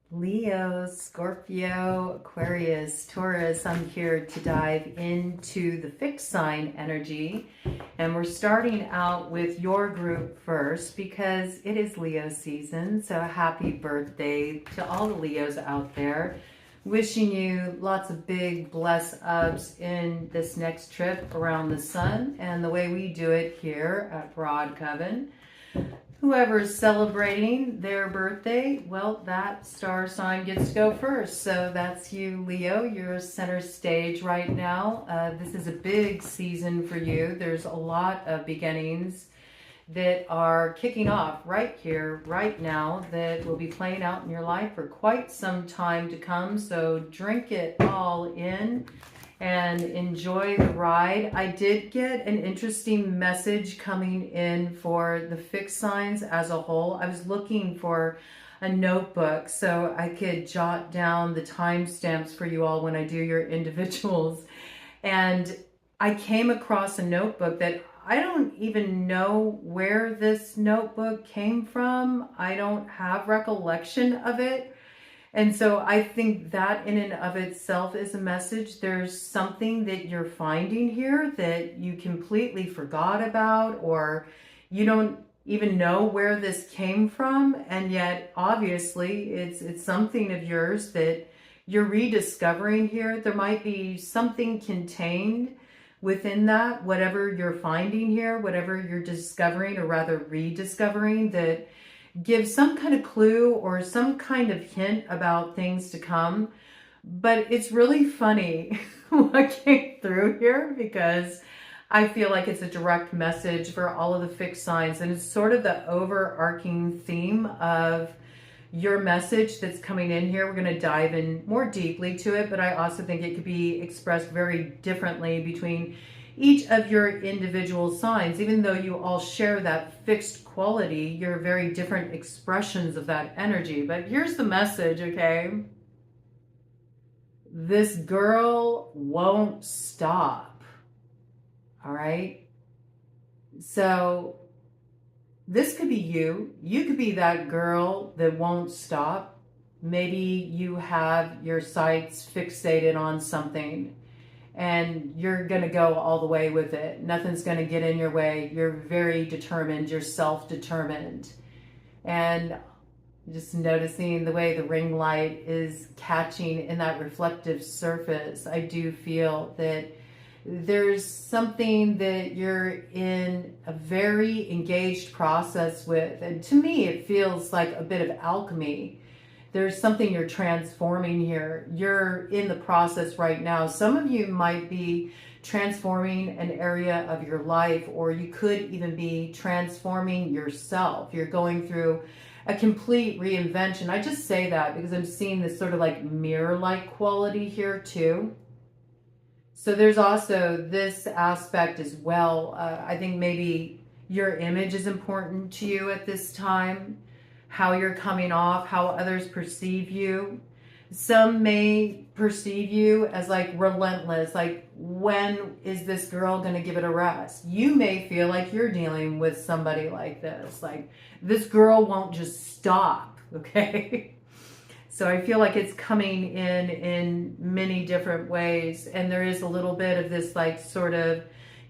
Leo, Scorpio, Aquarius, Taurus, I'm here to dive into the fixed sign energy. And we're starting out with your group first because it is Leo season. So happy birthday to all the Leos out there. Wishing you lots of big bless ups in this next trip around the sun and the way we do it here at BroadCoven. Whoever's celebrating their birthday, well, that star sign gets to go first. So that's you, Leo. You're center stage right now. This is a big season for you. There's a lot of beginnings that are kicking off right here, right now, that will be playing out in your life for quite some time to come. So drink it all in and enjoy the ride. I did get an interesting message coming in for the fixed signs as a whole. I was looking for a notebook so I could jot down the timestamps for you all when I do your individuals. And I came across a notebook that I don't even know where this notebook came from. I don't have recollection of it. And so I think that in and of itself is a message. There's something that you're finding here that you completely forgot about, or you don't even know where this came from. And yet, obviously, it's something of yours that you're rediscovering here. There might be something contained within that, whatever you're finding here, whatever you're discovering, or rather rediscovering, that give some kind of clue or some kind of hint about things to come. But it's really funny what came through here, because I feel like it's a direct message for all of the fixed signs, and it's sort of the overarching theme of your message that's coming in here. We're going to dive in more deeply to it, but I also think it could be expressed very differently between each of your individual signs. Even though you all share that fixed quality, you're very different expressions of that energy. But here's the message, okay? This girl won't stop. All right? So this could be you. You could be that girl that won't stop. Maybe you have your sights fixated on something and you're going to go all the way with it. Nothing's going to get in your way. You're very determined. You're self-determined. And just noticing the way the ring light is catching in that reflective surface, I do feel that there's something that you're in a very engaged process with. And to me, it feels like a bit of alchemy. There's something you're transforming here. You're in the process right now. Some of you might be transforming an area of your life, or you could even be transforming yourself. You're going through a complete reinvention. I just say that because I'm seeing this sort of like mirror-like quality here too. So there's also this aspect as well. I think maybe your image is important to you at this time, how you're coming off, how others perceive you. Some may perceive you as like relentless, like when is this girl going to give it a rest? You may feel like you're dealing with somebody like this, like this girl won't just stop, okay? So I feel like it's coming in many different ways. And there is a little bit of this like sort of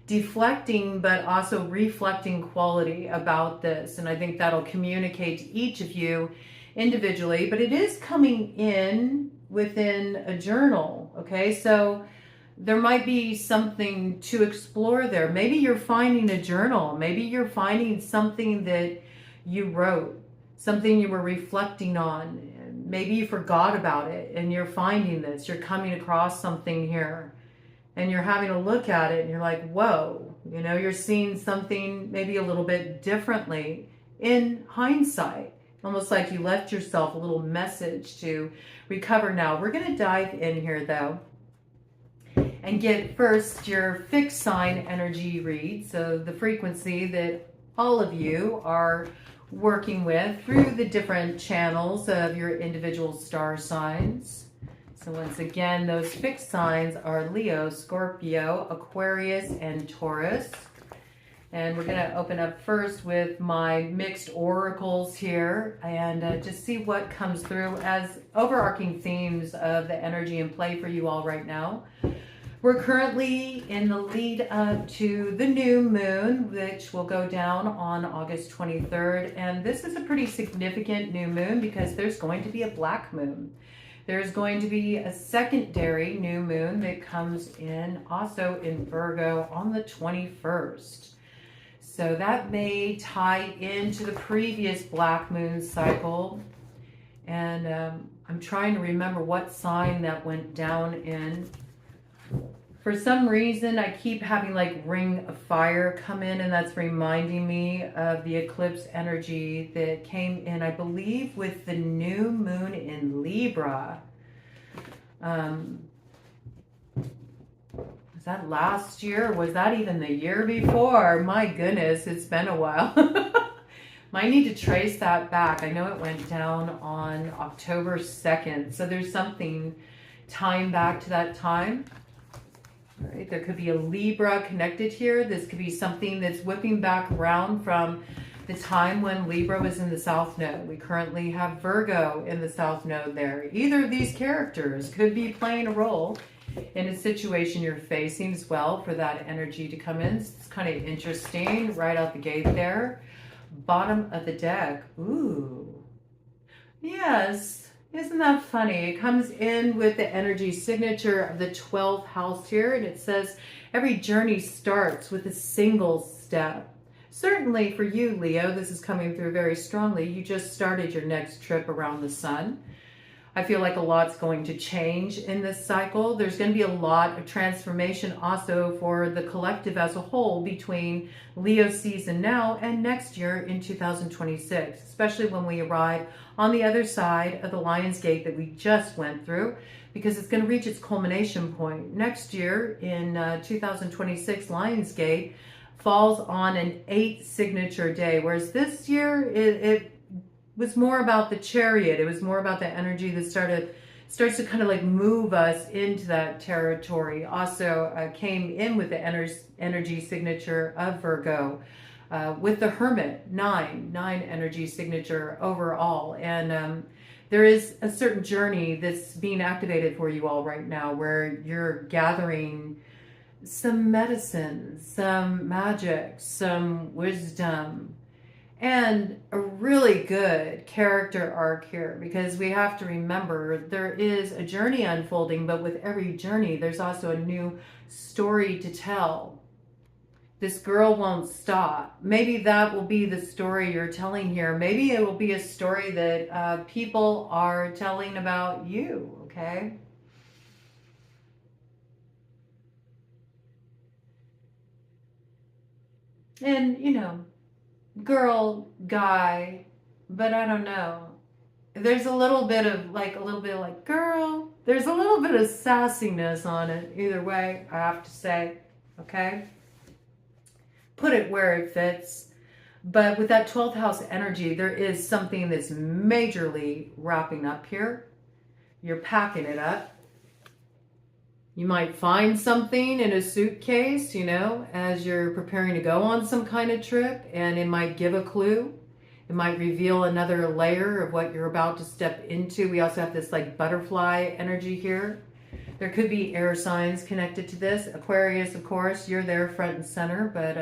deflecting, but also reflecting quality about this. And I think that'll communicate to each of you individually, but it is coming in within a journal. Okay. So there might be something to explore there. Maybe you're finding a journal. Maybe you're finding something that you wrote, something you were reflecting on. Maybe you forgot about it and you're finding this, you're coming across something here and you're having a look at it and you're like, whoa, you know, you're seeing something maybe a little bit differently in hindsight, almost like you left yourself a little message to recover. Now we're going to dive in here though and get first your fixed sign energy read. So the frequency that all of you are working with through the different channels of your individual star signs. So once again, those fixed signs are Leo, Scorpio, Aquarius, and Taurus. And we're going to open up first with my mixed oracles here and just see what comes through as overarching themes of the energy in play for you all right now. We're currently in the lead up to the new moon, which will go down on August 23rd. And this is a pretty significant new moon because there's going to be a black moon. There's going to be a secondary new moon that comes in also in Virgo on the 21st. So that may tie into the previous black moon cycle. And I'm trying to remember what sign that went down in. For some reason, I keep having like Ring of Fire come in, and that's reminding me of the eclipse energy that came in, I believe, with the new moon in Libra. Was that last year? Or was that even the year before? My goodness, it's been a while. Might need to trace that back. I know it went down on October 2nd. So there's something tying back to that time. All right, there could be a Libra connected here. This could be something that's whipping back around from the time when Libra was in the South Node. We currently have Virgo in the South Node there. Either of these characters could be playing a role in a situation you're facing as well for that energy to come in. It's kind of interesting right out the gate there. Bottom of the deck. Ooh. Yes. Isn't that funny? It comes in with the energy signature of the 12th house here, and it says every journey starts with a single step. Certainly for you, Leo, this is coming through very strongly. You just started your next trip around the sun. I feel like a lot's going to change in this cycle. There's going to be a lot of transformation also for the collective as a whole between Leo season now and next year in 2026, especially when we arrive on the other side of the Lion's Gate that we just went through, because it's going to reach its culmination point. Next year in 2026, Lion's Gate falls on an 8 signature day, whereas this year it was more about the Chariot. It was more about the energy that starts to kind of like move us into that territory. Also came in with the energy signature of Virgo, with the Hermit, 9 energy signature overall. And there is a certain journey that's being activated for you all right now where you're gathering some medicine, some magic, some wisdom, and a really good character arc here, because we have to remember there is a journey unfolding, but with every journey, there's also a new story to tell. This girl won't stop. Maybe that will be the story you're telling here. Maybe it will be a story that people are telling about you, okay? And, you know, girl, guy, but I don't know. There's a little bit of like girl. There's a little bit of sassiness on it. Either way, I have to say, okay? Put it where it fits. But with that 12th house energy, there is something that's majorly wrapping up here. You're packing it up. You might find something in a suitcase, you know, as you're preparing to go on some kind of trip, and it might give a clue. It might reveal another layer of what you're about to step into. We also have this like butterfly energy here. There could be air signs connected to this. Aquarius, of course, you're there front and center, but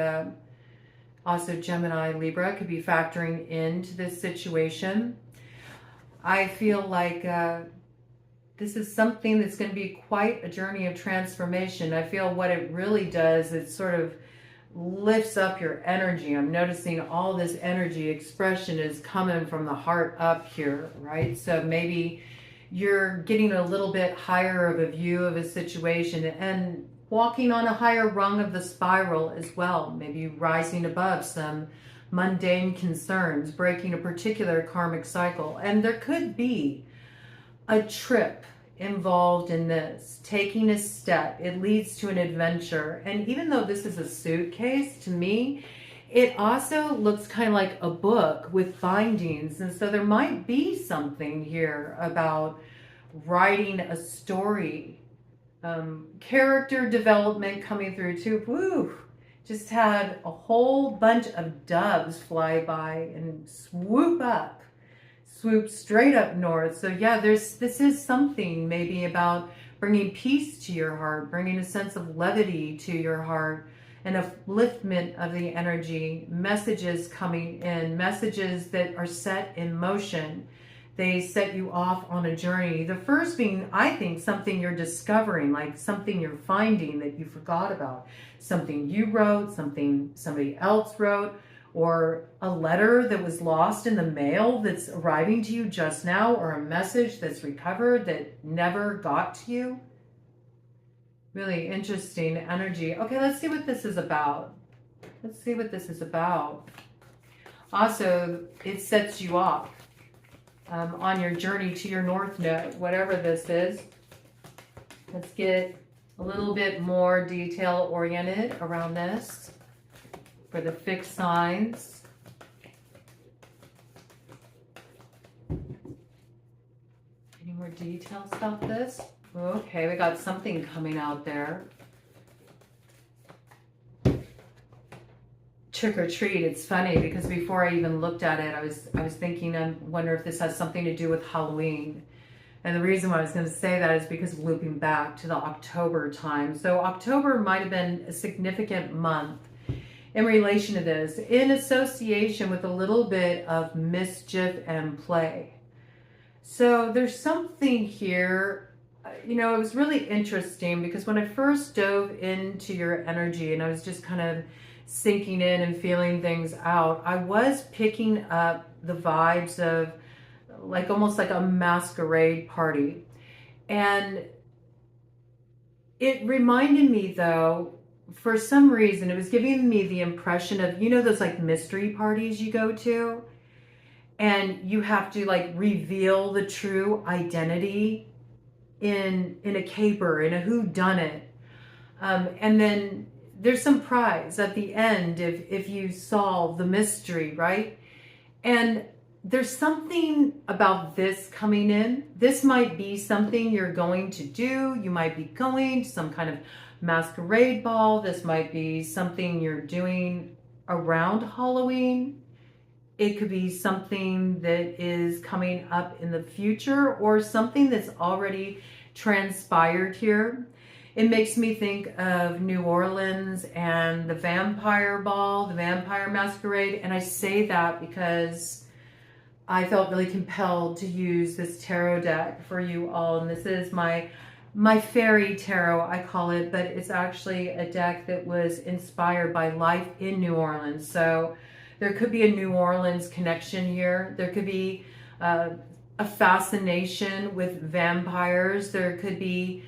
also Gemini, Libra could be factoring into this situation. I feel like this is something that's going to be quite a journey of transformation. I feel what it really does, it sort of lifts up your energy. I'm noticing all this energy expression is coming from the heart up here, right? So maybe you're getting a little bit higher of a view of a situation and walking on a higher rung of the spiral as well. Maybe rising above some mundane concerns, breaking a particular karmic cycle. And there could be a trip involved in this, taking a step. It leads to an adventure. And even though this is a suitcase, to me, it also looks kind of like a book with bindings. And so there might be something here about writing a story, character development coming through too. Woo! just had a whole bunch of doves fly by and swoop straight up north. So yeah, this is something maybe about bringing peace to your heart, bringing a sense of levity to your heart, an upliftment of the energy, messages coming in, messages that are set in motion. They set you off on a journey. The first being, I think, something you're discovering, like something you're finding that you forgot about. Something you wrote, something somebody else wrote, or a letter that was lost in the mail that's arriving to you just now, or a message that's recovered that never got to you. Really interesting energy. Okay, let's see what this is about. Let's see what this is about. Also, it sets you off on your journey to your North Node, whatever this is. Let's get a little bit more detail oriented around this for the fixed signs. Any more details about this? Okay, we got something coming out there. Trick or treat. It's funny because before I even looked at it, I was thinking, I wonder if this has something to do with Halloween. And the reason why I was going to say that is because of looping back to the October time. So October might have been a significant month in relation to this, in association with a little bit of mischief and play. So there's something here, you know, it was really interesting because when I first dove into your energy and I was just kind of sinking in and feeling things out, I was picking up the vibes of like almost like a masquerade party. And it reminded me though, for some reason, it was giving me the impression of, you know, those like mystery parties you go to and you have to like reveal the true identity in a caper, in a whodunit. And then there's some prize at the end if you solve the mystery, right? And there's something about this coming in. This might be something you're going to do. You might be going to some kind of masquerade ball. This might be something you're doing around Halloween. It could be something that is coming up in the future or something that's already transpired here. It makes me think of New Orleans and the vampire ball, the vampire masquerade. And I say that because I felt really compelled to use this tarot deck for you all. And this is my fairy tarot, I call it, but it's actually a deck that was inspired by life in New Orleans. So there could be a New Orleans connection here. There could be a fascination with vampires. There could be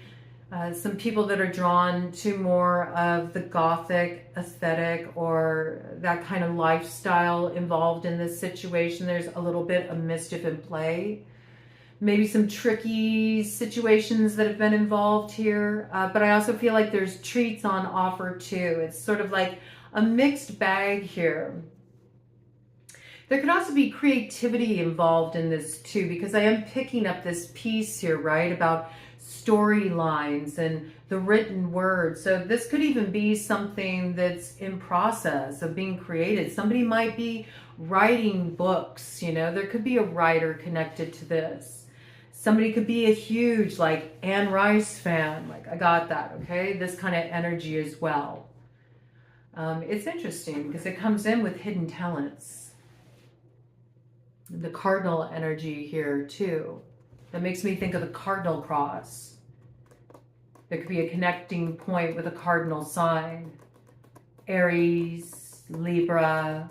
some people that are drawn to more of the Gothic aesthetic or that kind of lifestyle involved in this situation. There's a little bit of mischief in play. Maybe some tricky situations that have been involved here. But I also feel like there's treats on offer too. It's sort of like a mixed bag here. There could also be creativity involved in this too, because I am picking up this piece here, right, about storylines and the written word. So this could even be something that's in process of being created. Somebody might be writing books, you know, there could be a writer connected to this. Somebody could be a huge, like, Anne Rice fan. Like, I got that, okay? This kind of energy as well. It's interesting because it comes in with hidden talents. The cardinal energy here too. That makes me think of the cardinal cross. There could be a connecting point with a cardinal sign. Aries, Libra,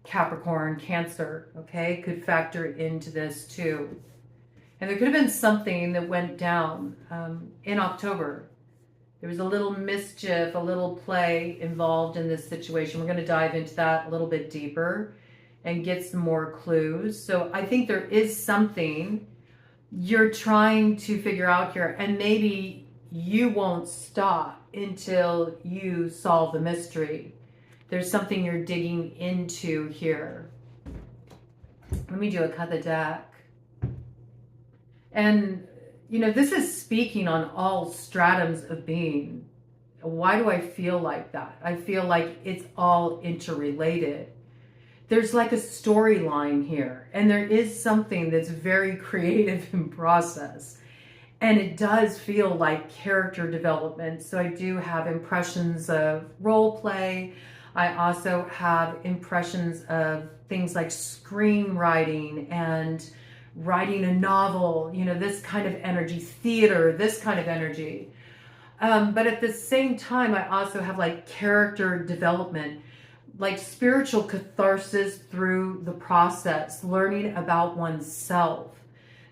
Capricorn, Cancer, okay? Could factor into this too. And there could have been something that went down in October. There was a little mischief, a little play involved in this situation. We're going to dive into that a little bit deeper and get some more clues. So I think there is something you're trying to figure out here, and maybe you won't stop until you solve the mystery. There's something you're digging into here. Let me do a cut the deck. And, you know, this is speaking on all stratums of being, Why do I feel like that? I feel like it's all interrelated. There's like a storyline here, and there is something that's very creative in process. And it does feel like character development. So I do have impressions of role play. I also have impressions of things like screenwriting and writing a novel, you know, this kind of energy, theater, this kind of energy. But at the same time, I also have like character development, like spiritual catharsis through the process, learning about oneself,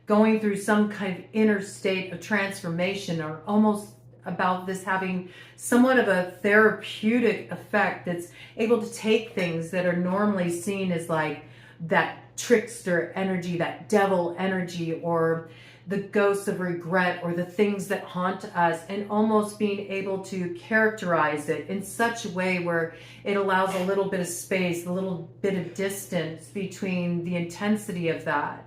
going through some kind of inner state of transformation, or almost about this having somewhat of a therapeutic effect that's able to take things that are normally seen as like that trickster energy, that devil energy, or the ghosts of regret, or the things that haunt us, and almost being able to characterize it in such a way where it allows a little bit of space, a little bit of distance between the intensity of that,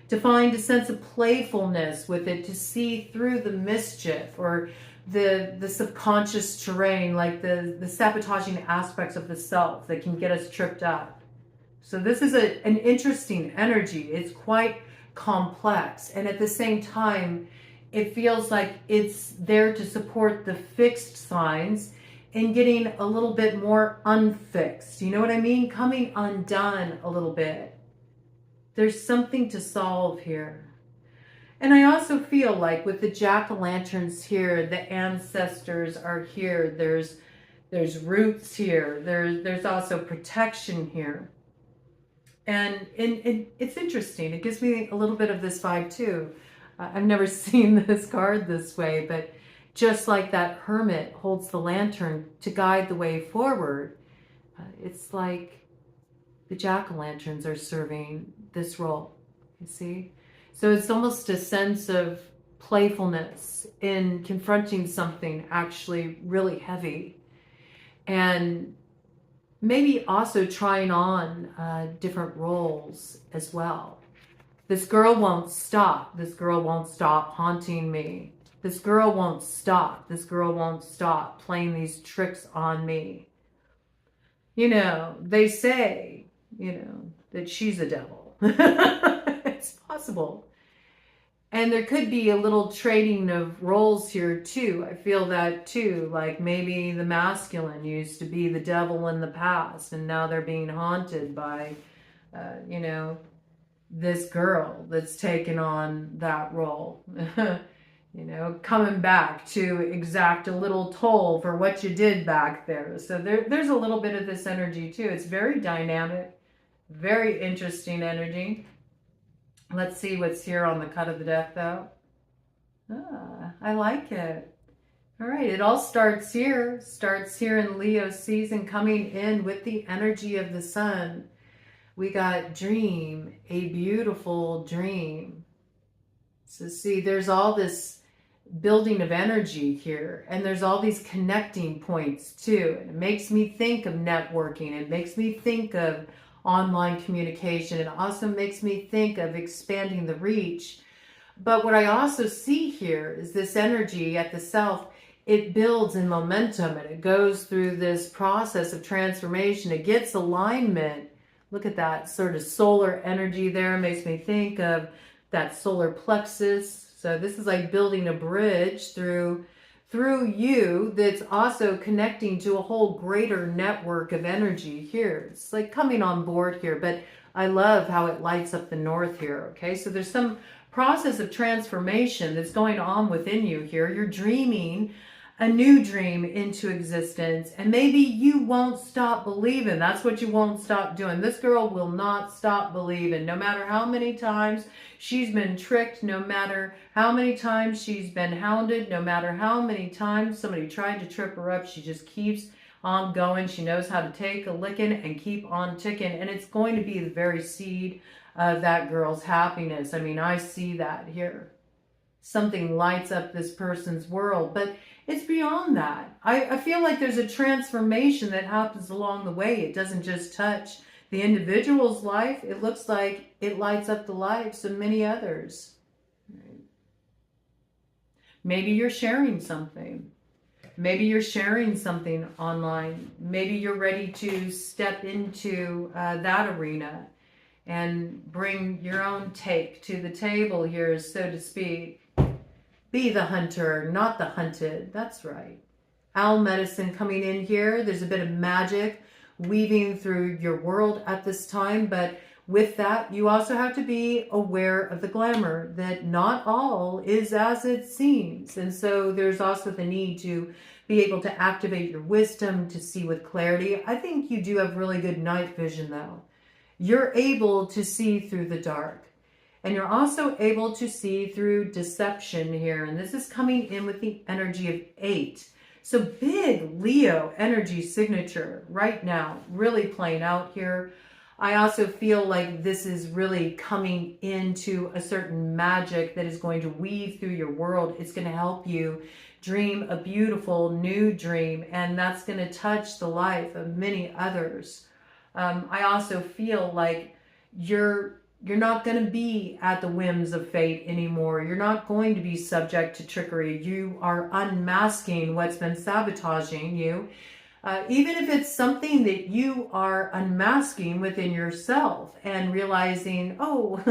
to find a sense of playfulness with it, to see through the mischief or the subconscious terrain, like the sabotaging aspects of the self that can get us tripped up. So this is an interesting energy. It's quite complex, and at the same time it feels like it's there to support the fixed signs and getting a little bit more unfixed, you know what I mean, coming undone a little bit. There's something to solve here. And I also feel like with the jack-o'-lanterns here, the ancestors are here, there's roots here, there's also protection here. And it's interesting. It gives me a little bit of this vibe too. I've never seen this card this way, but just like that hermit holds the lantern to guide the way forward, it's like the jack-o'-lanterns are serving this role, you see? So it's almost a sense of playfulness in confronting something actually really heavy, and maybe also trying on different roles as well. This girl won't stop. This girl won't stop haunting me. This girl won't stop. This girl won't stop playing these tricks on me. You know, they say, you know, that she's a devil. It's possible. And there could be a little trading of roles here too. I feel that too. Like maybe the masculine used to be the devil in the past, and now they're being haunted by, you know, this girl that's taken on that role. You know, coming back to exact a little toll for what you did back there. So there's a little bit of this energy too. It's very dynamic, very interesting energy. Let's see what's here on the cut of the deck, though. I like it. All right, it all starts here in Leo season, coming in with the energy of the sun. We got dream, a beautiful dream. So see, there's all this building of energy here, and there's all these connecting points too. And it makes me think of networking. It makes me think of online communication. It also makes me think of expanding the reach. But what I also see here is this energy at the self. It builds in momentum, and it goes through this process of transformation. It gets alignment. Look at that sort of solar energy there. It makes me think of that solar plexus. So this is like building a bridge through you that's also connecting to a whole greater network of energy here. It's like coming on board here, but I love how it lights up the north here, okay? So there's some process of transformation that's going on within you here. You're dreaming a new dream into existence, and maybe you won't stop believing. That's what you won't stop doing. This girl will not stop believing, no matter how many times she's been tricked, no matter how many times she's been hounded, no matter how many times somebody tried to trip her up. She just keeps on going. She knows how to take a licking and keep on ticking, and it's going to be the very seed of that girl's happiness. I mean, I see that here. Something lights up this person's world, but it's beyond that. I feel like there's a transformation that happens along the way. It doesn't just touch the individual's life. It looks like it lights up the lives of many others. Maybe you're sharing something. Maybe you're sharing something online. Maybe you're ready to step into that arena and bring your own take to the table here, so to speak. Be the hunter, not the hunted. That's right. Owl medicine coming in here. There's a bit of magic weaving through your world at this time, but with that, you also have to be aware of the glamour, that not all is as it seems. And so there's also the need to be able to activate your wisdom to see with clarity. I think you do have really good night vision, though. You're able to see through the dark. And you're also able to see through deception here. And this is coming in with the energy of 8. So big Leo energy signature right now, really playing out here. I also feel like this is really coming into a certain magic that is going to weave through your world. It's going to help you dream a beautiful new dream, and that's going to touch the life of many others. I also feel like you're not going to be at the whims of fate anymore. You're not going to be subject to trickery. You are unmasking what's been sabotaging you. Even if it's something that you are unmasking within yourself and realizing, oh,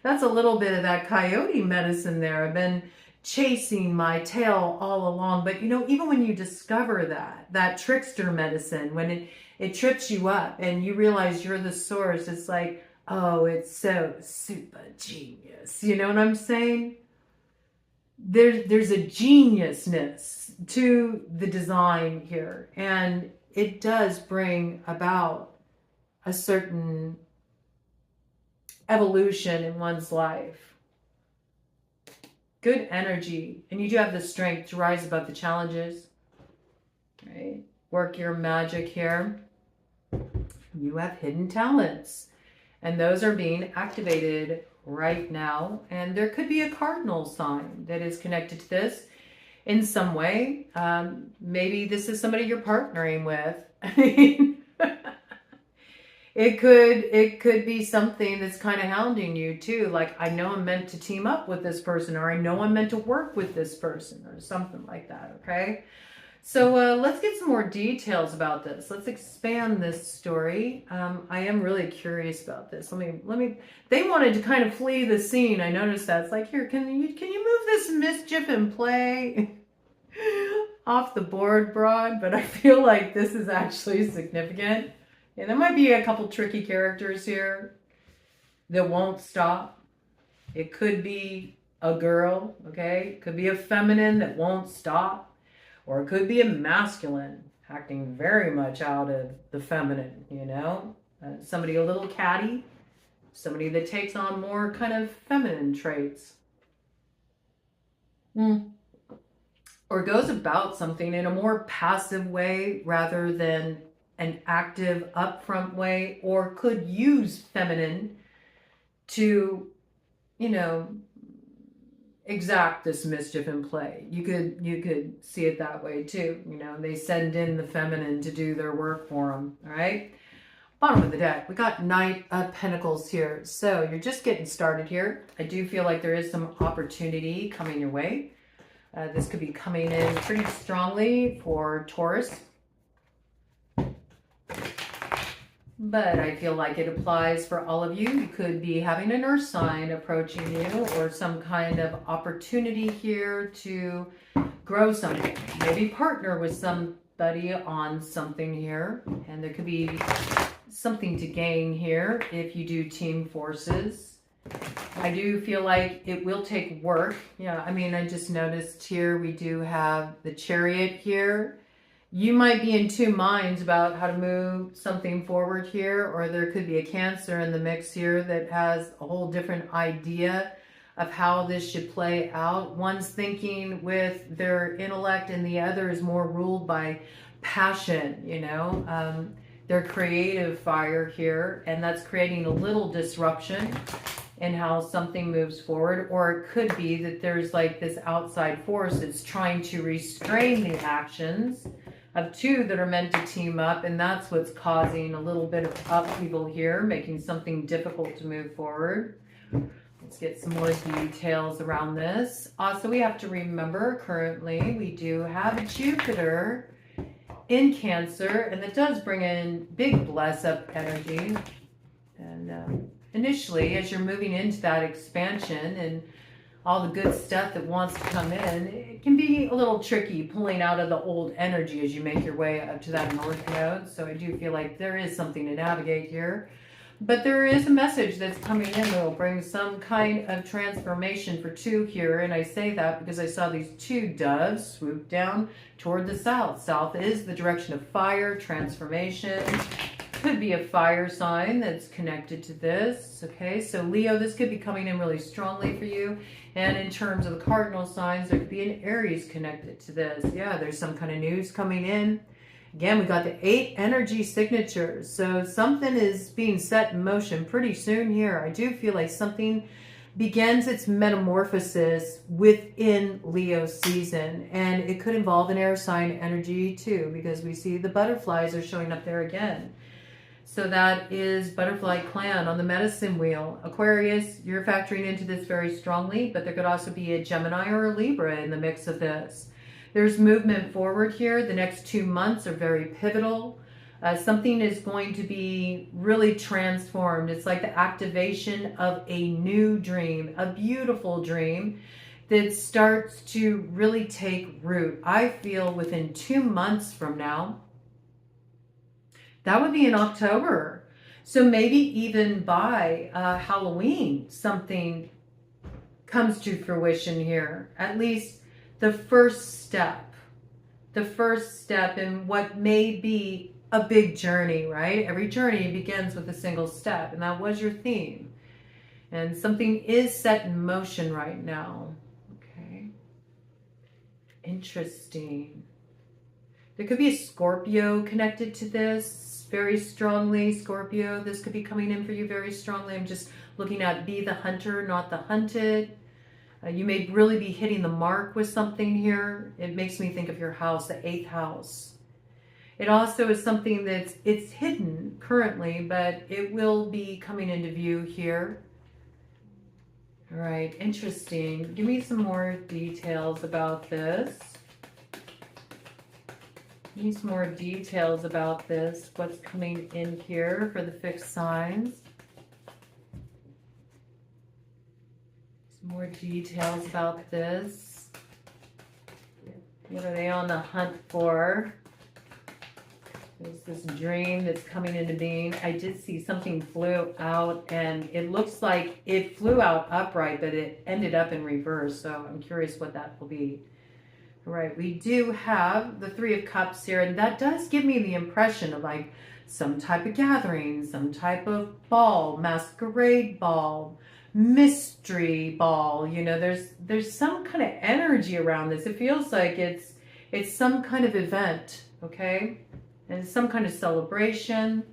that's a little bit of that coyote medicine there. I've been chasing my tail all along. But, you know, even when you discover that trickster medicine, when it trips you up and you realize you're the source, it's like, oh, it's so super genius. You know what I'm saying? There's a geniusness to the design here, and it does bring about a certain evolution in one's life. Good energy, and you do have the strength to rise above the challenges, right? Work your magic here. You have hidden talents, and those are being activated right now. And there could be a cardinal sign that is connected to this in some way. Maybe this is somebody you're partnering with. I mean, it could be something that's kind of hounding you too. Like, I know I'm meant to team up with this person, or I know I'm meant to work with this person, or something like that. Okay. So let's get some more details about this. Let's expand this story. I am really curious about this. Let me. They wanted to kind of flee the scene. I noticed that. It's like, here, can you move this mischief and play off the board, Broad? But I feel like this is actually significant. And there might be a couple tricky characters here that won't stop. It could be a girl, okay? It could be a feminine that won't stop. Or it could be a masculine acting very much out of the feminine, you know? Somebody a little catty. Somebody that takes on more kind of feminine traits. Or goes about something in a more passive way rather than an active, upfront way. Or could use feminine to, you know, exact this mischief in play. You could see it that way too. You know, they send in the feminine to do their work for them. All right. Bottom of the deck, we got Knight of Pentacles here. So you're just getting started here. I do feel like there is some opportunity coming your way. This could be coming in pretty strongly for Taurus. But I feel like it applies for all of you. You could be having an earth sign approaching you, or some kind of opportunity here to grow something. Maybe partner with somebody on something here. And there could be something to gain here if you do team forces. I do feel like it will take work. Yeah, I mean, I just noticed here we do have the Chariot here. You might be in two minds about how to move something forward here, or there could be a Cancer in the mix here that has a whole different idea of how this should play out. One's thinking with their intellect and the other is more ruled by passion, you know. Their creative fire here, and that's creating a little disruption in how something moves forward. Or it could be that there's like this outside force that's trying to restrain the actions of two that are meant to team up, and that's what's causing a little bit of upheaval here, making something difficult to move forward. Let's get some more details around this. Also, we have to remember currently we do have Jupiter in Cancer, and that does bring in big bless up energy. And initially, as you're moving into that expansion and all the good stuff that wants to come in, it can be a little tricky pulling out of the old energy as you make your way up to that North Node. So I do feel like there is something to navigate here. But there is a message that's coming in that will bring some kind of transformation for 2 here. And I say that because I saw these 2 doves swoop down toward the south. South is the direction of fire, transformation. Could be a fire sign that's connected to this. Okay, so Leo, this could be coming in really strongly for you. And in terms of the cardinal signs, there could be an Aries connected to this. Yeah, there's some kind of news coming in. Again, we got the 8 energy signatures. So something is being set in motion pretty soon here. I do feel like something begins its metamorphosis within Leo season. And it could involve an air sign energy too, because we see the butterflies are showing up there again. So that is Butterfly Clan on the medicine wheel. Aquarius, you're factoring into this very strongly, but there could also be a Gemini or a Libra in the mix of this. There's movement forward here. The next 2 months are very pivotal. Something is going to be really transformed. It's like the activation of a new dream, a beautiful dream that starts to really take root. I feel within 2 months from now, that would be in October. So maybe even by Halloween, something comes to fruition here. At least the first step in what may be a big journey, right? Every journey begins with a single step, and that was your theme. And something is set in motion right now. Okay. Interesting. There could be a Scorpio connected to this very strongly. Scorpio, this could be coming in for you very strongly. I'm just looking at be the hunter, not the hunted. You may really be hitting the mark with something here. It makes me think of your house, the 8th house. It also is something it's hidden currently, but it will be coming into view here. All right, interesting. Give me some more details about this. Give me some more details about this. What's coming in here for the fixed signs. More details about this. What are they on the hunt for? There's this dream that's coming into being. I did see something flew out, and it looks like it flew out upright, but it ended up in reverse. So I'm curious what that will be. All right, we do have the 3 of Cups here, and that does give me the impression of like some type of gathering, some type of ball, masquerade ball, mystery ball. You know, there's some kind of energy around this. It feels like it's some kind of event, okay? And some kind of celebration.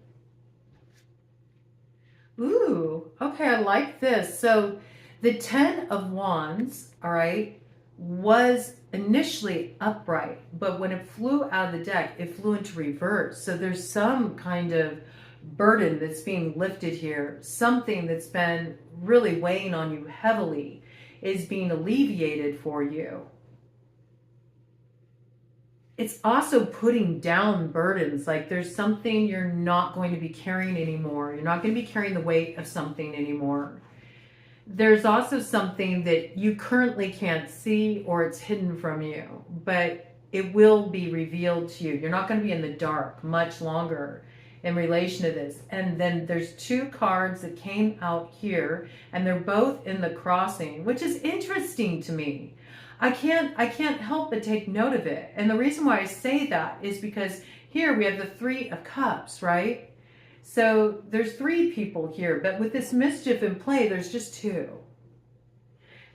Ooh, okay, I like this. So the 10 of Wands, all right, was initially upright, but when it flew out of the deck, it flew into reverse. So there's some kind of burden that's being lifted here. Something that's been really weighing on you heavily is being alleviated for you. It's also putting down burdens. Like there's something you're not going to be carrying anymore. You're not going to be carrying the weight of something anymore. There's also something that you currently can't see, or it's hidden from you, but it will be revealed to you. You're not going to be in the dark much longer in relation to this. And then there's 2 cards that came out here, and they're both in the crossing, which is interesting to me. I can't help but take note of it. And the reason why I say that is because here we have the 3 of Cups, right? So there's 3 people here, but with this mischief in play, there's just 2.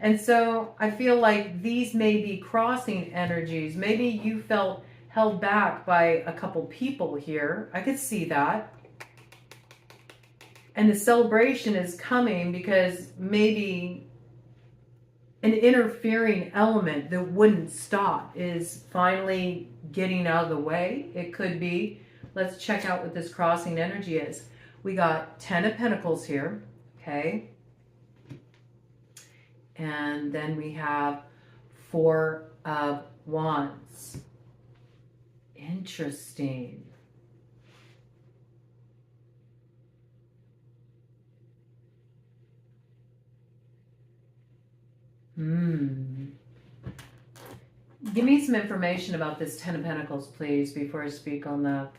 And so I feel like these may be crossing energies. Maybe you felt held back by a couple people here. I could see that. And the celebration is coming because maybe an interfering element that wouldn't stop is finally getting out of the way. It could be. Let's check out what this crossing energy is. We got 10 of Pentacles here, okay? And then we have Four of Wands. Interesting. Give me some information about this Ten of Pentacles, please, before I speak on that.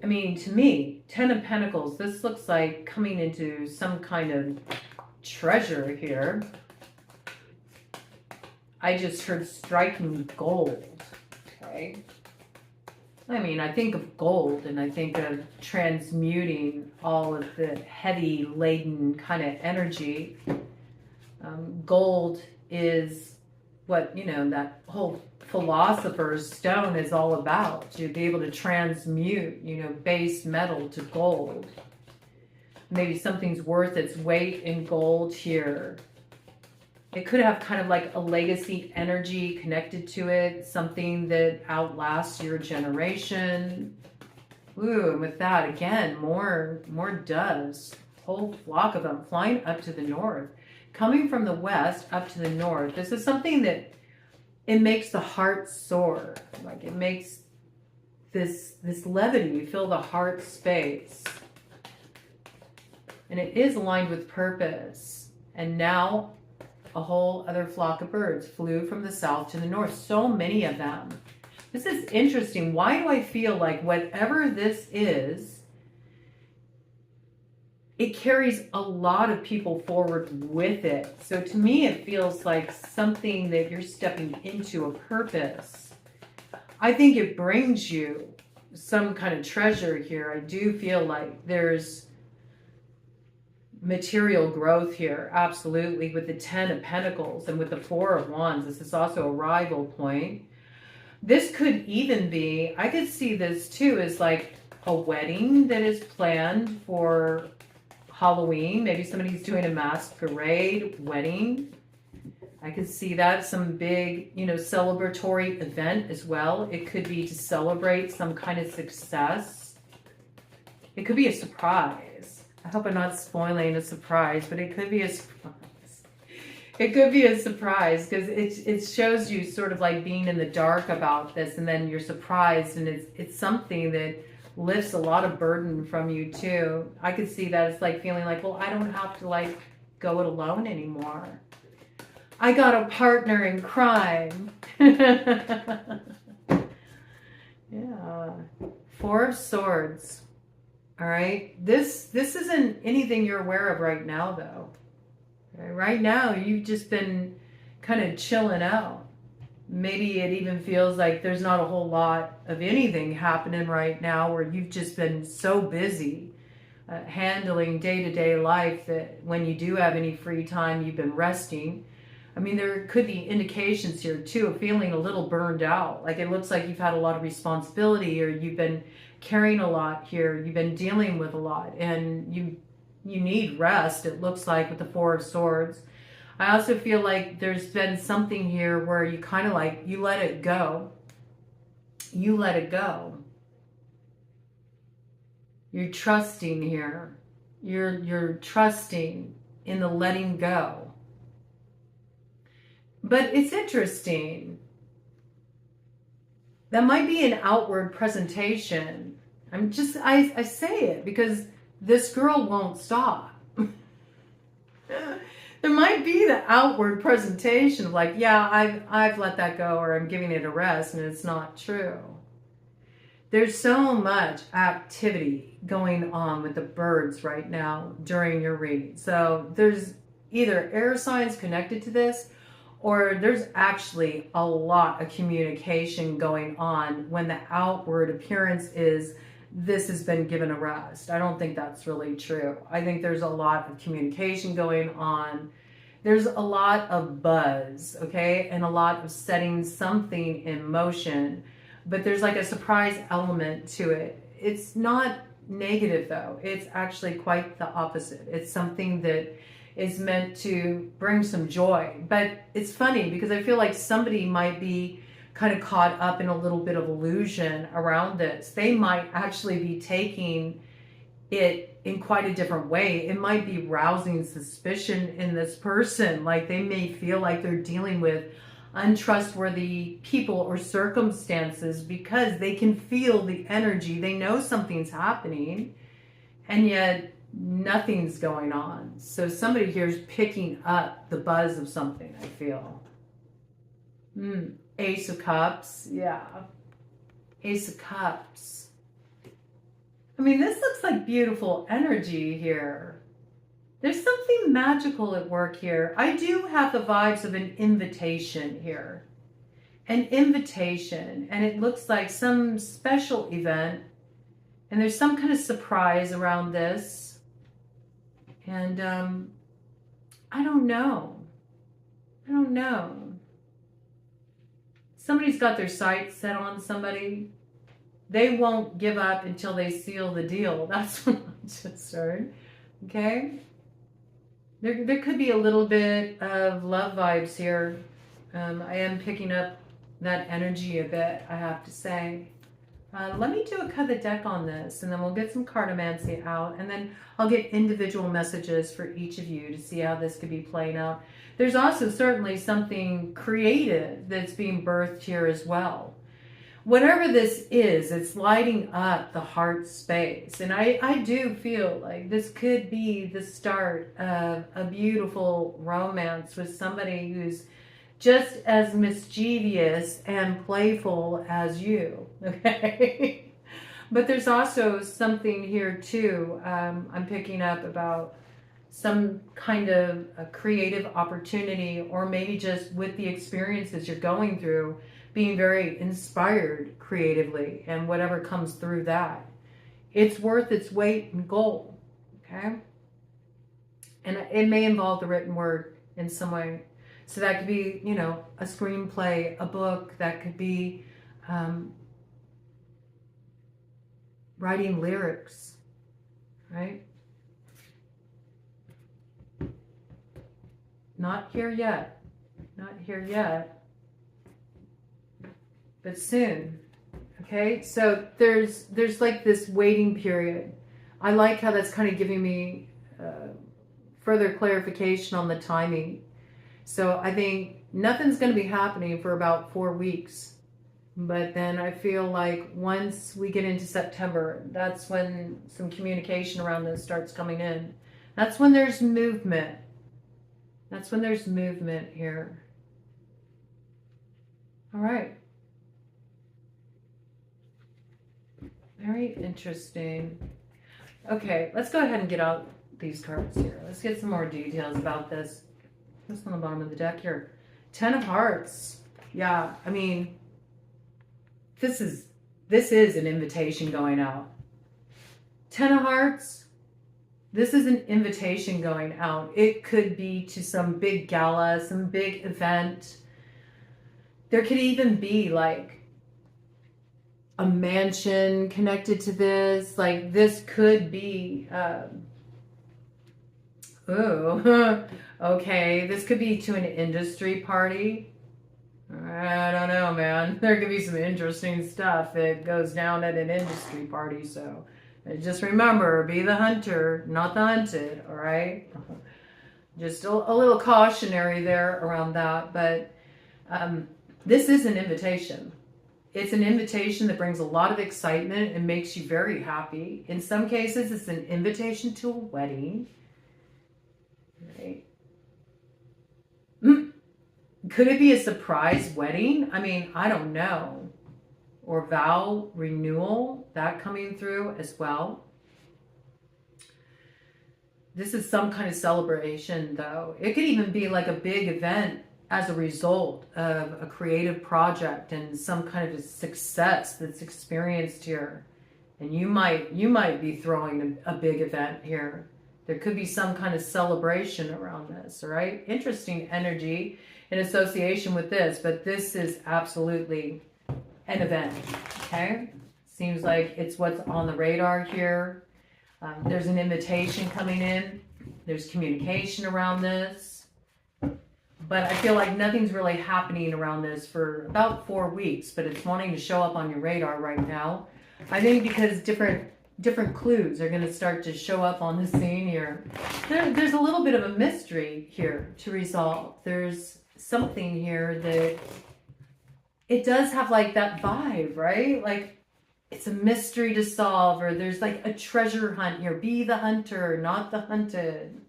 I mean, to me, Ten of Pentacles, this looks like coming into some kind of treasure here. I just heard striking gold. Okay. I mean, I think of gold and I think of transmuting all of the heavy laden kind of energy. Gold is what, you know, that whole philosopher's stone is all about. To be able to transmute, you know, base metal to gold. Maybe something's worth its weight in gold here. It could have kind of like a legacy energy connected to it, something that outlasts your generation. Ooh, and with that, again, more doves. Whole flock of them flying up to the north. Coming from the west up to the north. This is something that it makes the heart soar. Like it makes this levity. You feel the heart space. And it is aligned with purpose. And now a whole other flock of birds flew from the south to the north. So many of them. This is interesting. Why do I feel like whatever this is, it carries a lot of people forward with it. So to me, it feels like something that you're stepping into a purpose. I think it brings you some kind of treasure here. I do feel like there's material growth here, absolutely, with the Ten of Pentacles and with the Four of Wands. This is also a rival point. This could even be, I could see this too as like a wedding that is planned for Halloween. Maybe somebody's doing a masquerade wedding. I could see that, some big, you know, celebratory event as well. It could be to celebrate some kind of success. It could be a surprise. I hope I'm not spoiling a surprise, but it could be a surprise. It could be a surprise because it shows you sort of like being in the dark about this, and then you're surprised, and it's something that lifts a lot of burden from you too. I could see that it's like feeling like, well, I don't have to like go it alone anymore. I got a partner in crime. Yeah. Four of Swords. All right. This isn't anything you're aware of right now, though. Okay? Right now, you've just been kind of chilling out. Maybe it even feels like there's not a whole lot of anything happening right now, where you've just been so busy handling day-to-day life that when you do have any free time, you've been resting. I mean, there could be indications here too of feeling a little burned out. Like it looks like you've had a lot of responsibility, or you've been carrying a lot here. You've been dealing with a lot, and you need rest. It looks like with the Four of Swords. I also feel like there's been something here where you kind of like, you let it go. You let it go. You're trusting here. You're trusting in the letting go. But it's interesting. That might be an outward presentation. I say it because this girl won't stop. There might be the outward presentation of like, yeah, I've let that go, or I'm giving it a rest, and it's not true. There's so much activity going on with the birds right now during your reading. So there's either air signs connected to this, or there's actually a lot of communication going on when the outward appearance is this has been given a rest. I don't think that's really true. I think there's a lot of communication going on. There's a lot of buzz, okay? And a lot of setting something in motion. But there's like a surprise element to it. It's not negative though. It's actually quite the opposite. It's something that is meant to bring some joy. But it's funny because I feel like somebody might be kind of caught up in a little bit of illusion around this. They might actually be taking it in quite a different way. It might be rousing suspicion in this person. Like they may feel like they're dealing with untrustworthy people or circumstances because they can feel the energy. They know something's happening and yet nothing's going on. So somebody here is picking up the buzz of something, I feel. Ace of Cups. Yeah. Ace of Cups. I mean, this looks like beautiful energy here. There's something magical at work here. I do have the vibes of an invitation here. An invitation. And it looks like some special event. And there's some kind of surprise around this. And I don't know. I don't know. Somebody's got their sights set on somebody. They won't give up until they seal the deal. That's what I just heard. Okay? There could be a little bit of love vibes here. I am picking up that energy a bit, I have to say. Let me do a cut of the deck on this, and then we'll get some cartomancy out, and then I'll get individual messages for each of you to see how this could be playing out. There's also certainly something creative that's being birthed here as well. Whatever this is, it's lighting up the heart space. And I do feel like this could be the start of a beautiful romance with somebody who's just as mischievous and playful as you, okay? But there's also something here too, I'm picking up about some kind of a creative opportunity, or maybe just with the experiences you're going through, being very inspired creatively, and whatever comes through that, it's worth its weight in gold, okay? And it may involve the written word in some way. So that could be, you know, a screenplay, a book. That could be writing lyrics, right? Not here yet. Not here yet. But soon. Okay? So there's like this waiting period. I like how that's kind of giving me further clarification on the timing. So I think nothing's going to be happening for about 4 weeks. But then I feel like once we get into September, that's when some communication around this starts coming in. That's when there's movement. That's when there's movement here. All right. Very interesting. Okay, let's go ahead and get out these cards here. Let's get some more details about this. What's on the bottom of the deck here? 10 of Hearts. Yeah, I mean, this is an invitation going out. 10 of Hearts. This is an invitation going out. It could be to some big gala, some big event. There could even be like a mansion connected to this. Like this could be, okay, this could be to an industry party. I don't know, man. There could be some interesting stuff that goes down at an industry party. So just remember, be the hunter, not the hunted, all right? Just a little cautionary there around that. But this is an invitation. It's an invitation that brings a lot of excitement and makes you very happy. In some cases, it's an invitation to a wedding. Right? Could it be a surprise wedding? I mean, I don't know. Or vow renewal, that coming through as well. This is some kind of celebration, though. It could even be like a big event as a result of a creative project and some kind of a success that's experienced here. And you might be throwing a big event here. There could be some kind of celebration around this, all right? Interesting energy in association with this, but this is absolutely an event, okay? Seems like it's what's on the radar here. There's an invitation coming in. There's communication around this. But I feel like nothing's really happening around this for about 4 weeks, but it's wanting to show up on your radar right now. I think because different clues are going to start to show up on the scene here. There's a little bit of a mystery here to resolve. There's something here that it does have like that vibe, right? Like it's a mystery to solve, or there's like a treasure hunt here. Be the hunter, not the hunted.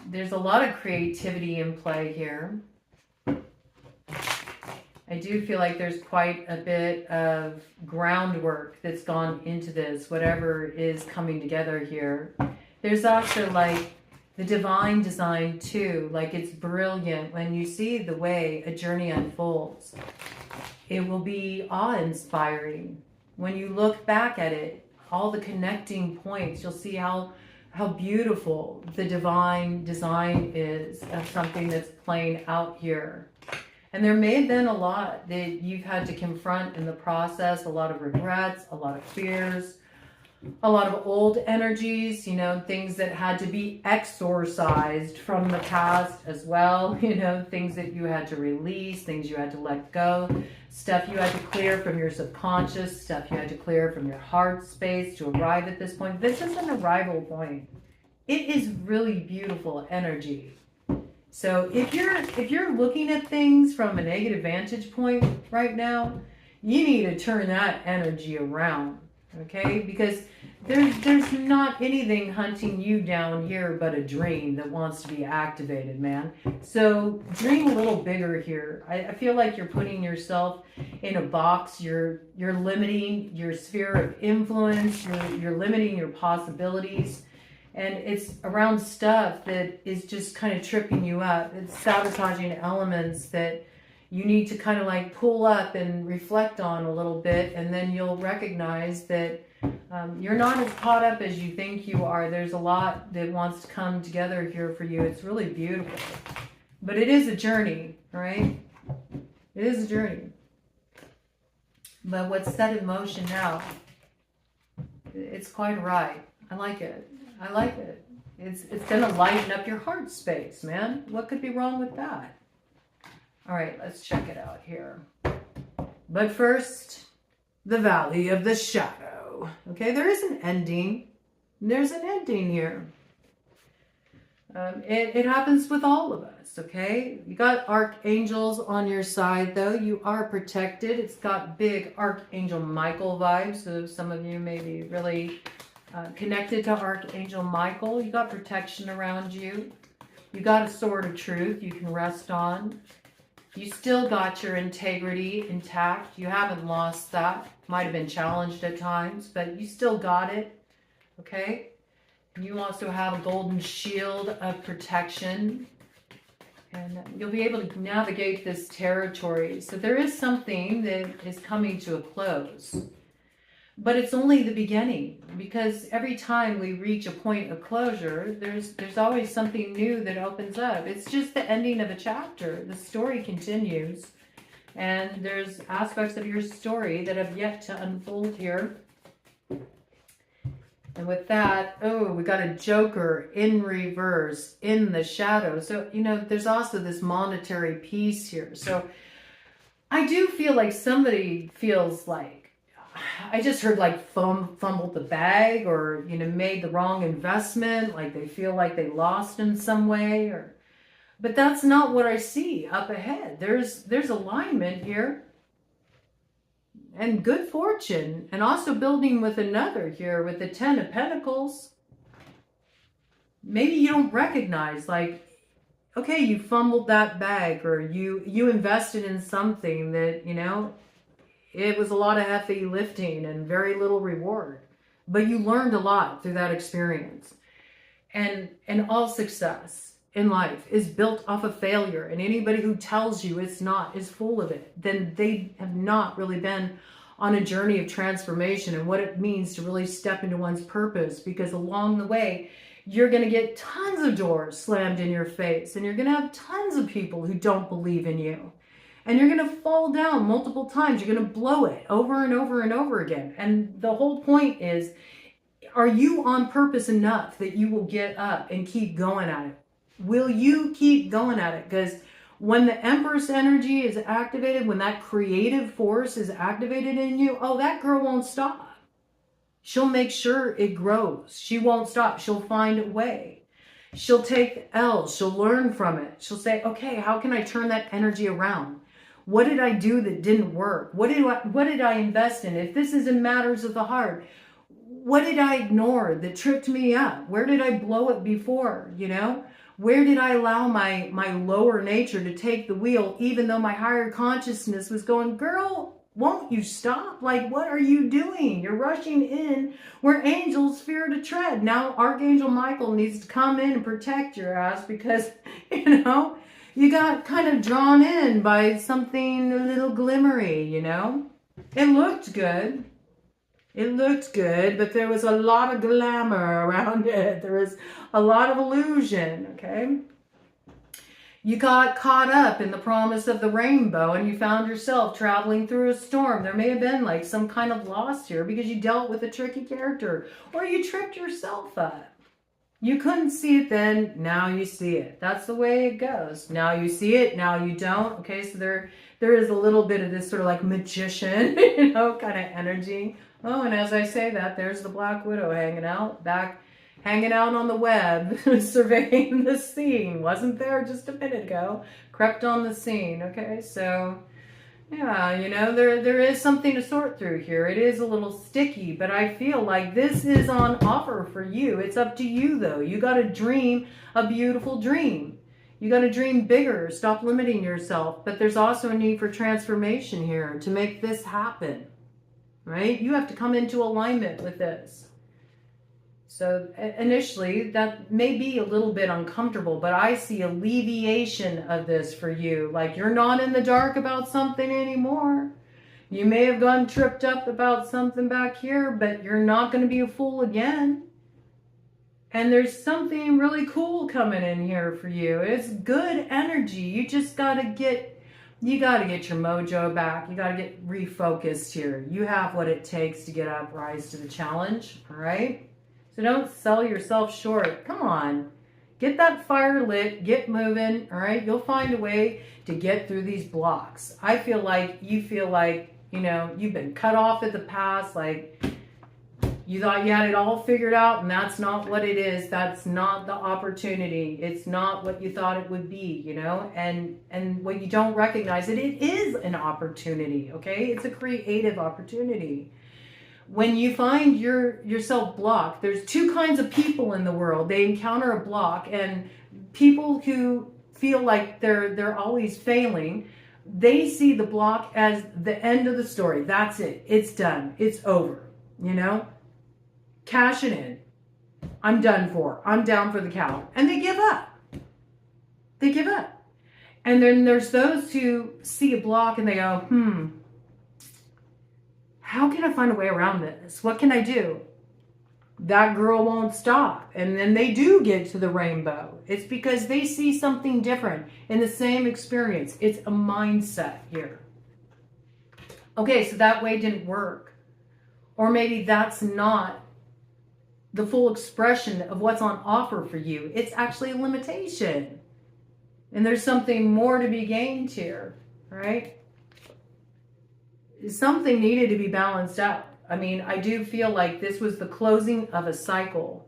There's a lot of creativity in play here. I do feel like there's quite a bit of groundwork that's gone into this, whatever is coming together here. There's also like the divine design too, like it's brilliant when you see the way a journey unfolds. It will be awe-inspiring. When you look back at it, all the connecting points, you'll see how beautiful the divine design is of something that's playing out here. And there may have been a lot that you've had to confront in the process, a lot of regrets, a lot of fears, a lot of old energies, you know, things that had to be exorcised from the past as well, you know, things that you had to release, things you had to let go, stuff you had to clear from your subconscious, stuff you had to clear from your heart space to arrive at this point. This is an arrival point. It is really beautiful energy. So if you're looking at things from a negative vantage point right now, you need to turn that energy around, okay? Because there's not anything hunting you down here but a dream that wants to be activated, man. So dream a little bigger here. I feel like you're putting yourself in a box. You're limiting your sphere of influence. You're limiting your possibilities. And it's around stuff that is just kind of tripping you up. It's sabotaging elements that you need to kind of like pull up and reflect on a little bit. And then you'll recognize that you're not as caught up as you think you are. There's a lot that wants to come together here for you. It's really beautiful. But it is a journey, right? It is a journey. But what's set in motion now, it's quite right. I like it. I like it. It's going to lighten up your heart space, man. What could be wrong with that? All right, let's check it out here. But first, the Valley of the Shadow. Okay, there is an ending. There's an ending here. It happens with all of us, okay? You got archangels on your side, though. You are protected. It's got big Archangel Michael vibes, so some of you may be really connected to Archangel Michael. You got protection around you. You got a sword of truth you can rest on. You still got your integrity intact. You haven't lost that. Might have been challenged at times, but you still got it. Okay? You also have a golden shield of protection. And you'll be able to navigate this territory. So there is something that is coming to a close. But it's only the beginning, because every time we reach a point of closure, there's always something new that opens up. It's just the ending of a chapter. The story continues, and there's aspects of your story that have yet to unfold here. And with that, oh, we got a Joker in reverse in the shadow. So, you know, there's also this monetary piece here. So I do feel like somebody feels like, I just heard like fumbled the bag, or, you know, made the wrong investment, like they feel like they lost in some way, but that's not what I see up ahead. There's alignment here and good fortune, and also building with another here with the 10 of Pentacles. Maybe you don't recognize, like, okay, you fumbled that bag, or you invested in something that, you know, it was a lot of heavy lifting and very little reward. But you learned a lot through that experience. And all success in life is built off of failure. And anybody who tells you it's not is full of it. Then they have not really been on a journey of transformation and what it means to really step into one's purpose. Because along the way, you're going to get tons of doors slammed in your face. And you're going to have tons of people who don't believe in you. And you're going to fall down multiple times. You're going to blow it over and over and over again. And the whole point is, are you on purpose enough that you will get up and keep going at it? Will you keep going at it? Because when the Empress energy is activated, when that creative force is activated in you, oh, that girl won't stop. She'll make sure it grows. She won't stop. She'll find a way. She'll take the L's. She'll learn from it. She'll say, okay, how can I turn that energy around? What did I do that didn't work? What did I invest in? If this is in matters of the heart, what did I ignore that tripped me up? Where did I blow it before, you know? Where did I allow my lower nature to take the wheel, even though my higher consciousness was going, girl, won't you stop? Like, what are you doing? You're rushing in where angels fear to tread. Now, Archangel Michael needs to come in and protect your ass because, you know, you got kind of drawn in by something a little glimmery, you know? It looked good. It looked good, but there was a lot of glamour around it. There was a lot of illusion, okay? You got caught up in the promise of the rainbow and you found yourself traveling through a storm. There may have been like some kind of loss here because you dealt with a tricky character or you tripped yourself up. You couldn't see it then, now you see it. That's the way it goes. Now you see it, now you don't. Okay, so there is a little bit of this sort of like magician, you know, kind of energy. Oh, and as I say that, there's the Black Widow hanging out on the web, surveying the scene. Wasn't there just a minute ago. Crept on the scene, okay? So, yeah, you know, there is something to sort through here. It is a little sticky, but I feel like this is on offer for you. It's up to you, though. You got to dream a beautiful dream. You got to dream bigger. Stop limiting yourself. But there's also a need for transformation here to make this happen, right? You have to come into alignment with this. So initially, that may be a little bit uncomfortable, but I see alleviation of this for you. Like you're not in the dark about something anymore. You may have gone tripped up about something back here, but you're not going to be a fool again. And there's something really cool coming in here for you. It's good energy. You just got to get your mojo back. You got to get refocused here. You have what it takes to get up, rise to the challenge, all right? So don't sell yourself short. Come on. Get that fire lit. Get moving. All right. You'll find a way to get through these blocks. I feel like you feel like, you know, you've been cut off at the past. Like you thought you had it all figured out and that's not what it is. That's not the opportunity. It's not what you thought it would be, you know, and when you don't recognize it, it is an opportunity. Okay. It's a creative opportunity. When you find yourself blocked, there's two kinds of people in the world. They encounter a block, and people who feel like they're always failing, they see the block as the end of the story. That's it. It's done. It's over. You know? Cash it in. I'm done for. I'm down for the count. And they give up. They give up. And then there's those who see a block and they go, how can I find a way around this? What can I do? That girl won't stop. And then they do get to the rainbow. It's because they see something different in the same experience. It's a mindset here. Okay, so that way didn't work. Or maybe that's not the full expression of what's on offer for you. It's actually a limitation. And there's something more to be gained here, right? Something needed to be balanced out. I mean, I do feel like this was the closing of a cycle.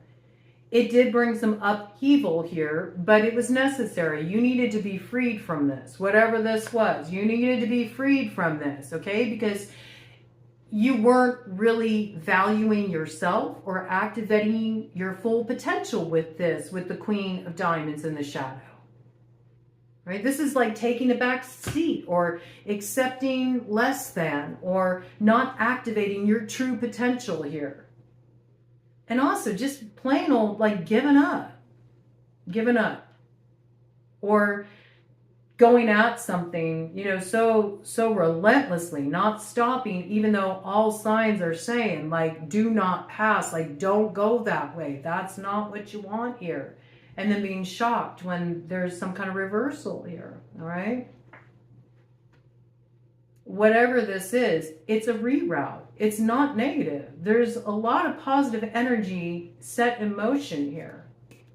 It did bring some upheaval here, but it was necessary. You needed to be freed from this, whatever this was. You needed to be freed from this, okay? Because you weren't really valuing yourself or activating your full potential with this, with the Queen of Diamonds in the shadow. Right? This is like taking a back seat or accepting less than or not activating your true potential here. And also just plain old like giving up or going at something, you know, so relentlessly, not stopping, even though all signs are saying like, do not pass, like don't go that way. That's not what you want here. And then being shocked when there's some kind of reversal here, all right? Whatever this is, it's a reroute. It's not negative. There's a lot of positive energy set in motion here.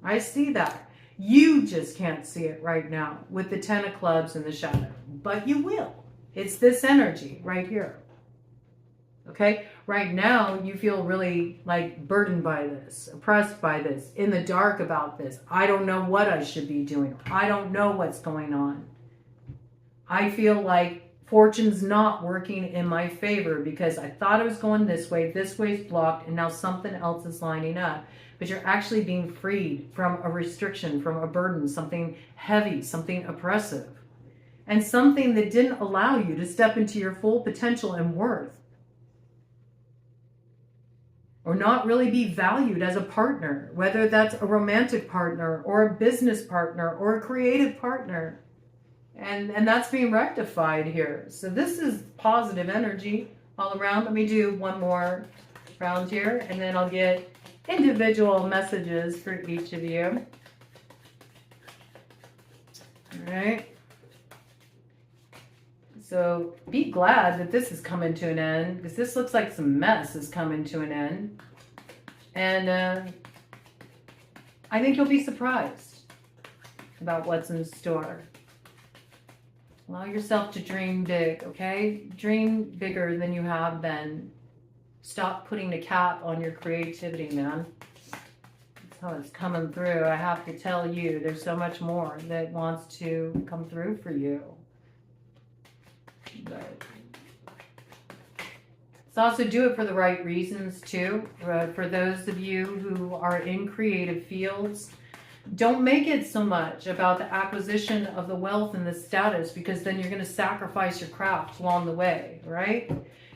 I see that. You just can't see it right now with the 10 of clubs in the shadow, but you will. It's this energy right here. Okay, right now you feel really like burdened by this, oppressed by this, in the dark about this. I don't know what I should be doing. I don't know what's going on. I feel like fortune's not working in my favor because I thought it was going this way's blocked, and now something else is lining up. But you're actually being freed from a restriction, from a burden, something heavy, something oppressive, and something that didn't allow you to step into your full potential and worth. Or not really be valued as a partner, whether that's a romantic partner or a business partner or a creative partner. And that's being rectified here. So this is positive energy all around. Let me do one more round here, and then I'll get individual messages for each of you. All right. So be glad that this is coming to an end, because this looks like some mess is coming to an end. And I think you'll be surprised about what's in store. Allow yourself to dream big, okay? Dream bigger than you have been. Stop putting a cap on your creativity, man. That's how it's coming through. I have to tell you, there's so much more that wants to come through for you. But let's also do it for the right reasons too. For those of you who are in creative fields, don't make it so much about the acquisition of the wealth and the status, because then you're going to sacrifice your craft along the way, right?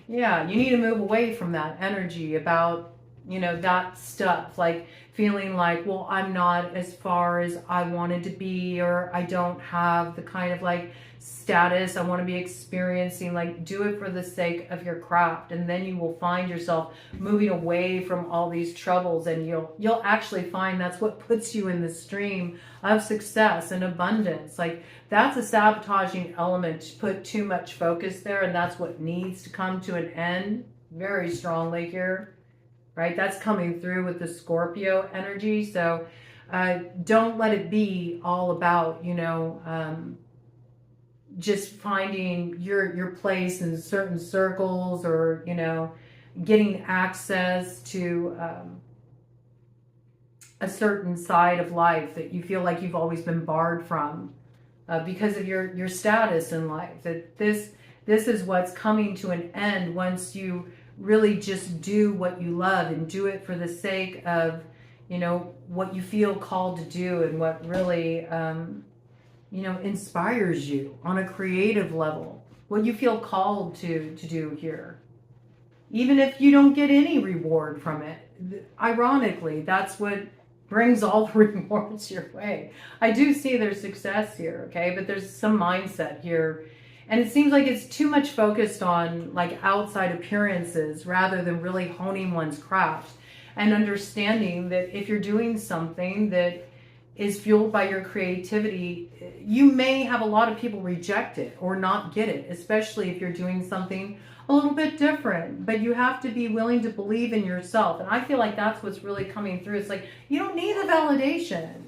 Yeah, you need to move away from that energy about, you know, that stuff, like feeling like, well, I'm not as far as I wanted to be, or I don't have the kind of like status I want to be experiencing. Like, do it for the sake of your craft, and then you will find yourself moving away from all these troubles, and you'll actually find that's what puts you in the stream of success and abundance. Like, that's a sabotaging element to put too much focus there, and that's what needs to come to an end very strongly here, right? That's coming through with the Scorpio energy. So don't let it be all about, you know, just finding your place in certain circles, or, you know, getting access to a certain side of life that you feel like you've always been barred from because of your status in life. That this is what's coming to an end once you really just do what you love and do it for the sake of, you know, what you feel called to do, and what really you know, inspires you on a creative level, what you feel called to do here. Even if you don't get any reward from it, ironically, that's what brings all the rewards your way. I do see there's success here, okay? But there's some mindset here. And it seems like it's too much focused on like outside appearances rather than really honing one's craft and understanding that if you're doing something that is fueled by your creativity, you may have a lot of people reject it or not get it, especially if you're doing something a little bit different. But you have to be willing to believe in yourself. And I feel like that's what's really coming through. It's like, you don't need the validation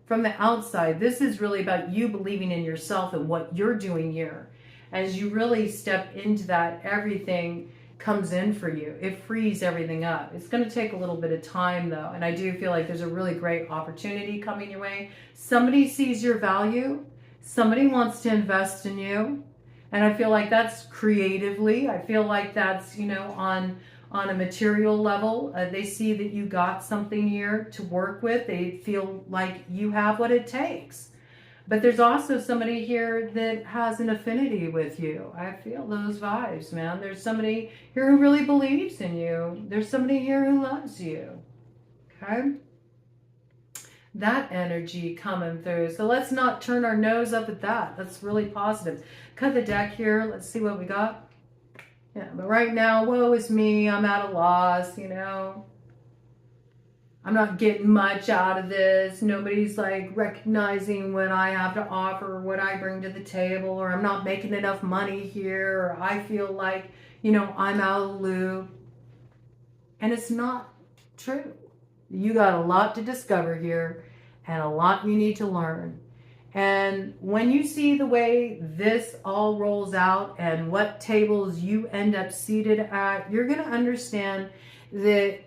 from the outside. This is really about you believing in yourself and what you're doing here. As you really step into that, everything comes in for you. It frees everything up. It's going to take a little bit of time though, and I do feel like there's a really great opportunity coming your way. Somebody sees your value, somebody wants to invest in you, and I feel like that's creatively. I feel like that's, you know, on a material level. They see that you got something here to work with. They feel like you have what it takes. But there's also somebody here that has an affinity with you. I feel those vibes, man. There's somebody here who really believes in you. There's somebody here who loves you. Okay? That energy coming through. So let's not turn our nose up at that. That's really positive. Cut the deck here. Let's see what we got. Yeah, but right now, woe is me. I'm at a loss, you know. I'm not getting much out of this. Nobody's like recognizing what I have to offer, what I bring to the table, or I'm not making enough money here, or I feel like, you know, I'm out of the loop. And it's not true. You got a lot to discover here, and a lot you need to learn. And when you see the way this all rolls out and what tables you end up seated at, you're going to understand that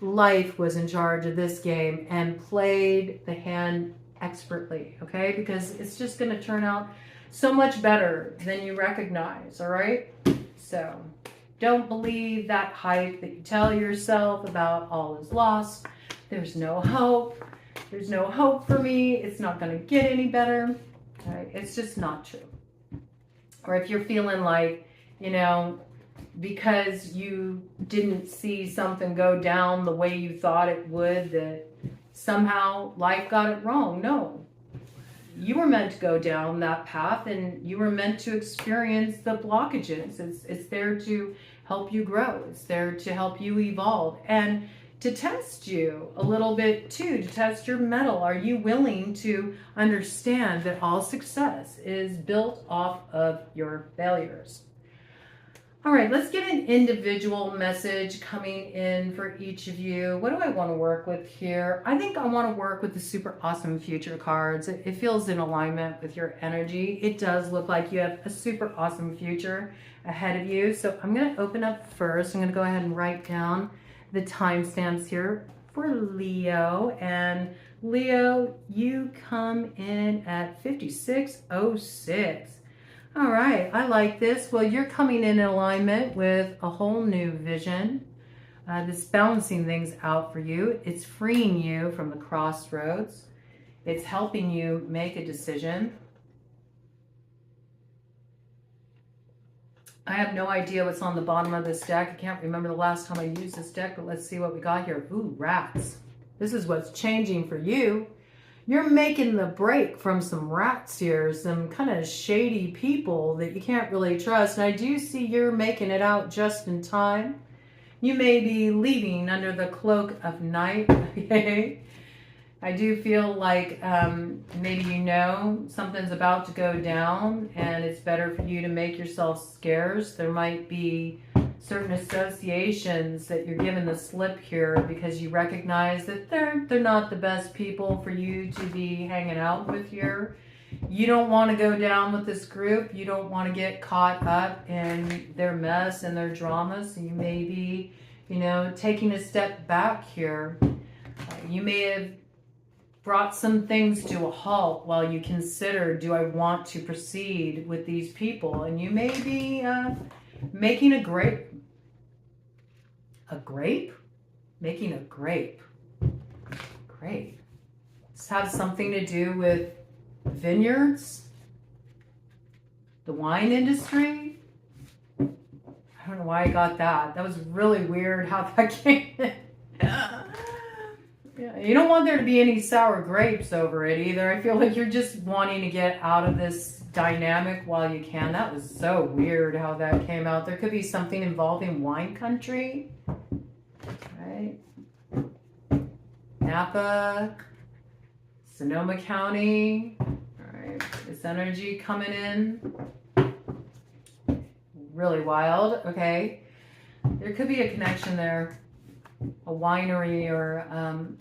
life was in charge of this game and played the hand expertly, okay? Because it's just going to turn out so much better than you recognize, all right? So don't believe that hype that you tell yourself about all is lost. There's no hope. There's no hope for me. It's not going to get any better. All right? It's just not true. Or if you're feeling like, you know, because you didn't see something go down the way you thought it would, that somehow life got it wrong. No. You were meant to go down that path, and you were meant to experience the blockages. It's there to help you grow. It's there to help you evolve and to test you a little bit too, to test your mettle. Are you willing to understand that all success is built off of your failures? All right, let's get an individual message coming in for each of you. What do I want to work with here? I think I want to work with the super awesome future cards. It feels in alignment with your energy. It does look like you have a super awesome future ahead of you. So I'm going to open up first. I'm going to go ahead and write down the timestamps here for Leo. And Leo, you come in at 5606. All right, I like this. Well, you're coming in alignment with a whole new vision that's balancing things out for you. It's freeing you from the crossroads. It's helping you make a decision. I have no idea what's on the bottom of this deck. I can't remember the last time I used this deck, but let's see what we got here. Ooh, rats. This is what's changing for you. You're making the break from some rats here, some kind of shady people that you can't really trust. And I do see you're making it out just in time. You may be leaving under the cloak of night, okay? I do feel like maybe you know something's about to go down and it's better for you to make yourself scarce. There might be certain associations that you're given the slip here because you recognize that they're not the best people for you to be hanging out with here. You don't want to go down with this group. You don't want to get caught up in their mess and their drama. So you may be, you know, taking a step back here. You may have brought some things to a halt while you consider, do I want to proceed with these people? And you may be making a grape. A grape? Making a grape. Grape. This has something to do with vineyards, the wine industry. I don't know why I got that. That was really weird how that came in. Yeah, you don't want there to be any sour grapes over it either. I feel like you're just wanting to get out of this dynamic while you can. That was so weird how that came out. There could be something involving wine country. Right? Napa, Sonoma County. All right, this energy coming in. Really wild. Okay. There could be a connection there. A winery, or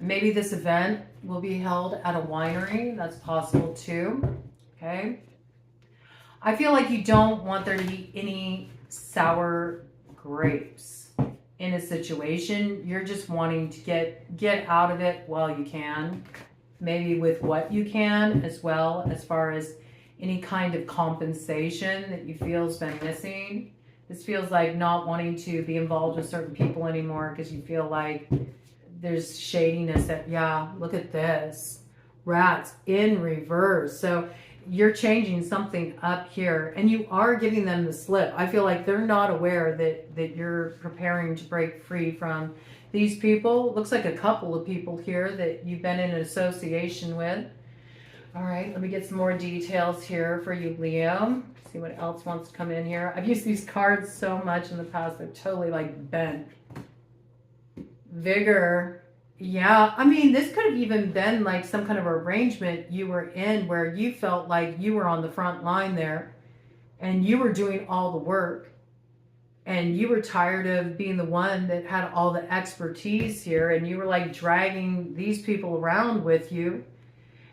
maybe this event will be held at a winery. That's possible too. Okay. I feel like you don't want there to be any sour grapes in a situation. You're just wanting to get out of it while you can. Maybe with what you can as well, as far as any kind of compensation that you feel has been missing. This feels like not wanting to be involved with certain people anymore because you feel like there's shadiness that, yeah, look at this. Rats in reverse. So you're changing something up here and you are giving them the slip. I feel like they're not aware that you're preparing to break free from these people. Looks like a couple of people here that you've been in an association with. All right, let me get some more details here for you, Leo. See what else wants to come in here. I've used these cards so much in the past. They're totally like bent. Vigor. Yeah, I mean, this could have even been like some kind of arrangement you were in where you felt like you were on the front line there and you were doing all the work and you were tired of being the one that had all the expertise here and you were like dragging these people around with you.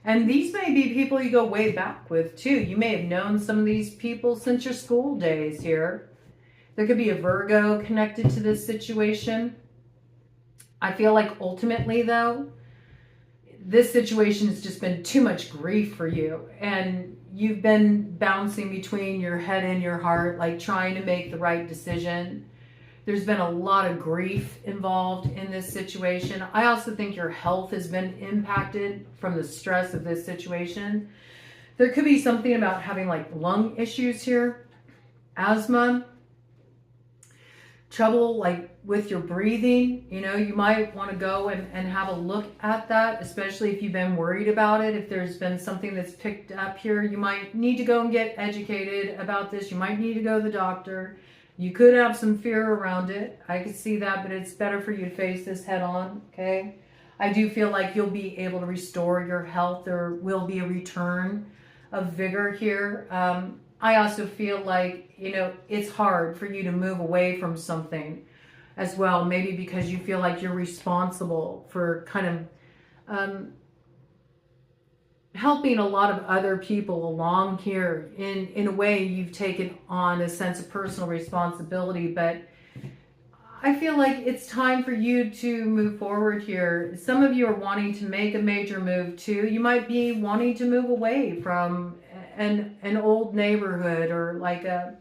And these may be people you go way back with too. You may have known some of these people since your school days here. There could be a Virgo connected to this situation. I feel like ultimately though, this situation has just been too much grief for you. And you've been bouncing between your head and your heart, like trying to make the right decision. There's been a lot of grief involved in this situation. I also think your health has been impacted from the stress of this situation. There could be something about having like lung issues here, asthma, trouble like with your breathing. You know, you might want to go and have a look at that, especially if you've been worried about it. If there's been something that's picked up here, you might need to go and get educated about this. You might need to go to the doctor. You could have some fear around it. I could see that, but it's better for you to face this head on, okay? I do feel like you'll be able to restore your health. There will be a return of vigor here. I also feel like, you know, it's hard for you to move away from something as well. Maybe because you feel like you're responsible for kind of helping a lot of other people along here. In a way, you've taken on a sense of personal responsibility, but I feel like it's time for you to move forward here. Some of you are wanting to make a major move too. You might be wanting to move away from an old neighborhood, or like a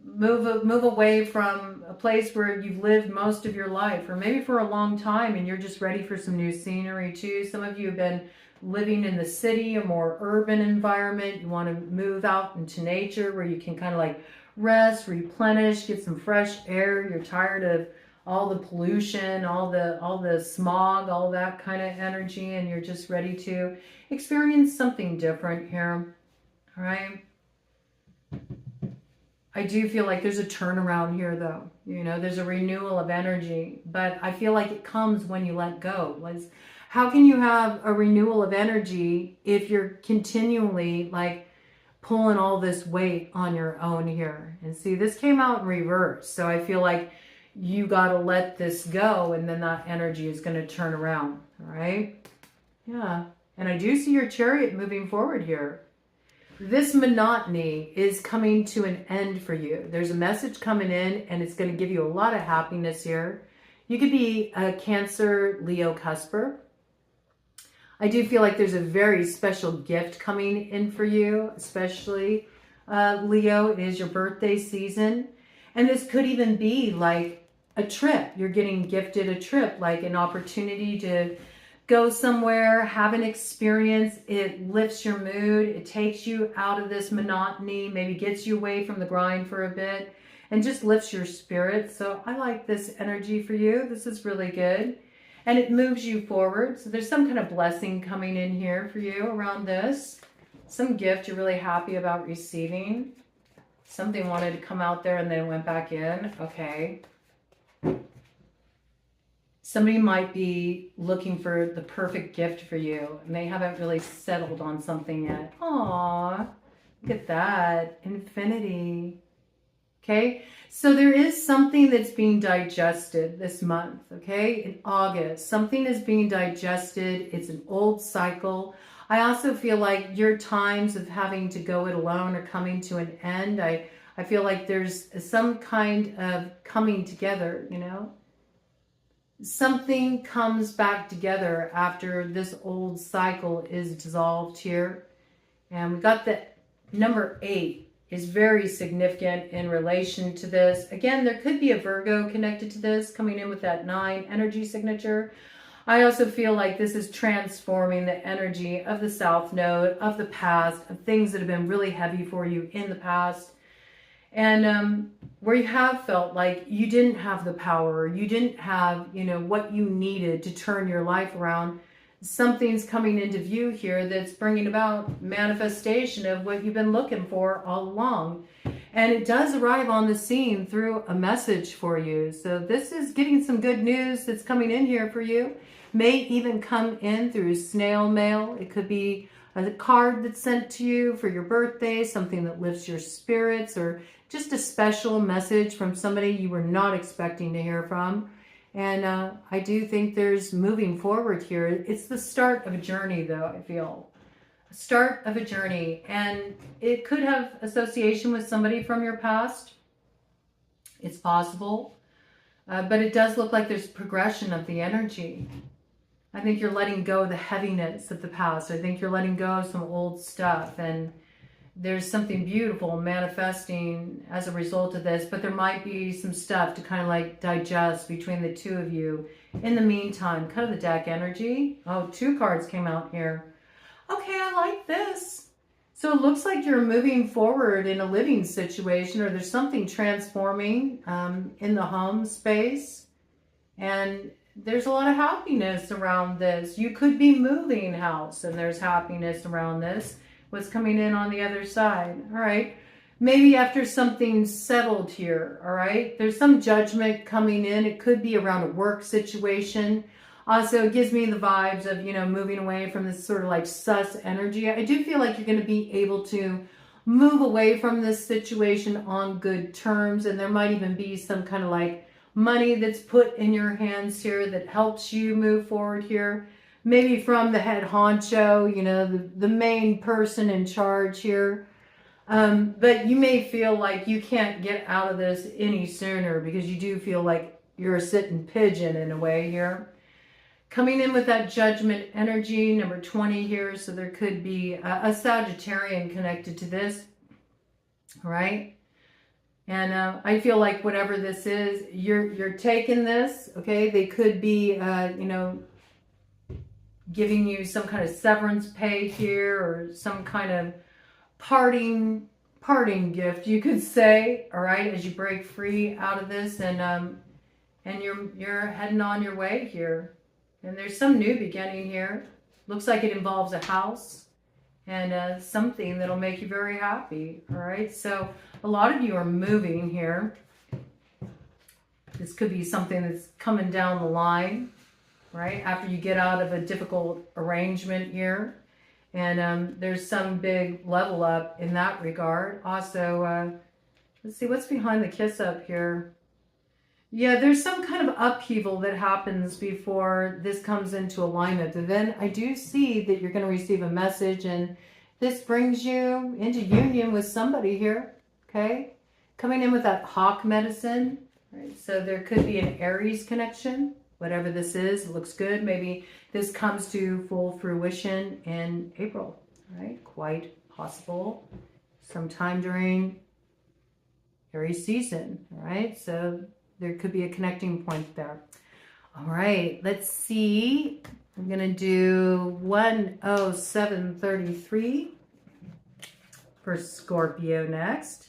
move away from a place where you've lived most of your life, or maybe for a long time, and you're just ready for some new scenery too. Some of you have been living in the city, a more urban environment. You want to move out into nature where you can kind of like rest, replenish, get some fresh air. You're tired of all the pollution, all the smog, all that kind of energy, and you're just ready to experience something different here. All right. I do feel like there's a turnaround here though. You know, there's a renewal of energy, but I feel like it comes when you let go. Like, how can you have a renewal of energy if you're continually like pulling all this weight on your own here? And see, this came out in reverse. So I feel like you got to let this go, and then that energy is going to turn around. All right. Yeah. And I do see your Chariot moving forward here. This monotony is coming to an end for you. There's a message coming in, and it's going to give you a lot of happiness here. You could be a Cancer, Leo, Cusper. I do feel like there's a very special gift coming in for you, especially Leo. It is your birthday season. And this could even be like a trip. You're getting gifted a trip, like an opportunity to go somewhere, have an experience. It lifts your mood. It takes you out of this monotony, maybe gets you away from the grind for a bit, and just lifts your spirit. So I like this energy for you. This is really good. And it moves you forward. So there's some kind of blessing coming in here for you around this. Some gift you're really happy about receiving. Something wanted to come out there and then went back in. Okay. Somebody might be looking for the perfect gift for you, and they haven't really settled on something yet. Aww, look at that. Infinity. Okay, so there is something that's being digested this month, okay? In August, something is being digested. It's an old cycle. I also feel like your times of having to go it alone are coming to an end. I feel like there's some kind of coming together, you know? Something comes back together after this old cycle is dissolved here. And we got the number 8 is very significant in relation to this. Again, there could be a Virgo connected to this, coming in with that 9 energy signature. I also feel like this is transforming the energy of the South Node, of the past, of things that have been really heavy for you in the past. And where you have felt like you didn't have the power, you didn't have, you know, what you needed to turn your life around, something's coming into view here that's bringing about manifestation of what you've been looking for all along. And it does arrive on the scene through a message for you. So this is getting some good news that's coming in here for you. May even come in through snail mail. It could be a card that's sent to you for your birthday, something that lifts your spirits, or just a special message from somebody you were not expecting to hear from. And I do think there's moving forward here. It's the start of a journey, though, I feel. Start of a journey, and it could have association with somebody from your past. It's possible, but it does look like there's progression of the energy. I think you're letting go of the heaviness of the past. I think you're letting go of some old stuff, and there's something beautiful manifesting as a result of this, but there might be some stuff to kind of like digest between the two of you. In the meantime, kind of the deck energy. Oh, 2 cards came out here. Okay, I like this. So it looks like you're moving forward in a living situation, or there's something transforming in the home space. And there's a lot of happiness around this. You could be moving house and there's happiness around this. What's coming in on the other side? All right. Maybe after something's settled here. All right. There's some judgment coming in. It could be around a work situation. Also, it gives me the vibes of, you know, moving away from this sort of like sus energy. I do feel like you're going to be able to move away from this situation on good terms. And there might even be some kind of like money that's put in your hands here that helps you move forward here. Maybe from the head honcho, you know, the main person in charge here. But you may feel like you can't get out of this any sooner because you do feel like you're a sitting pigeon in a way here. Coming in with that judgment energy, number 20 here, so there could be a Sagittarian connected to this, right? And I feel like whatever this is, you're taking this, okay? They could be, you know, giving you some kind of severance pay here, or some kind of parting gift, you could say, all right, as you break free out of this, and you're heading on your way here. And there's some new beginning here. Looks like it involves a house and something that'll make you very happy. All right. So a lot of you are moving here. This could be something that's coming down the line, right? After you get out of a difficult arrangement here. And there's some big level up in that regard. Also, let's see what's behind the kiss up here. Yeah, there's some kind of upheaval that happens before this comes into alignment. And then I do see that you're going to receive a message, and this brings you into union with somebody here, okay? Coming in with that hawk medicine, right? So there could be an Aries connection, whatever this is. It looks good. Maybe this comes to full fruition in April, right? Quite possible. Sometime during Aries season, all right? So there could be a connecting point there. All right, let's see. I'm going to do 10733 for Scorpio next.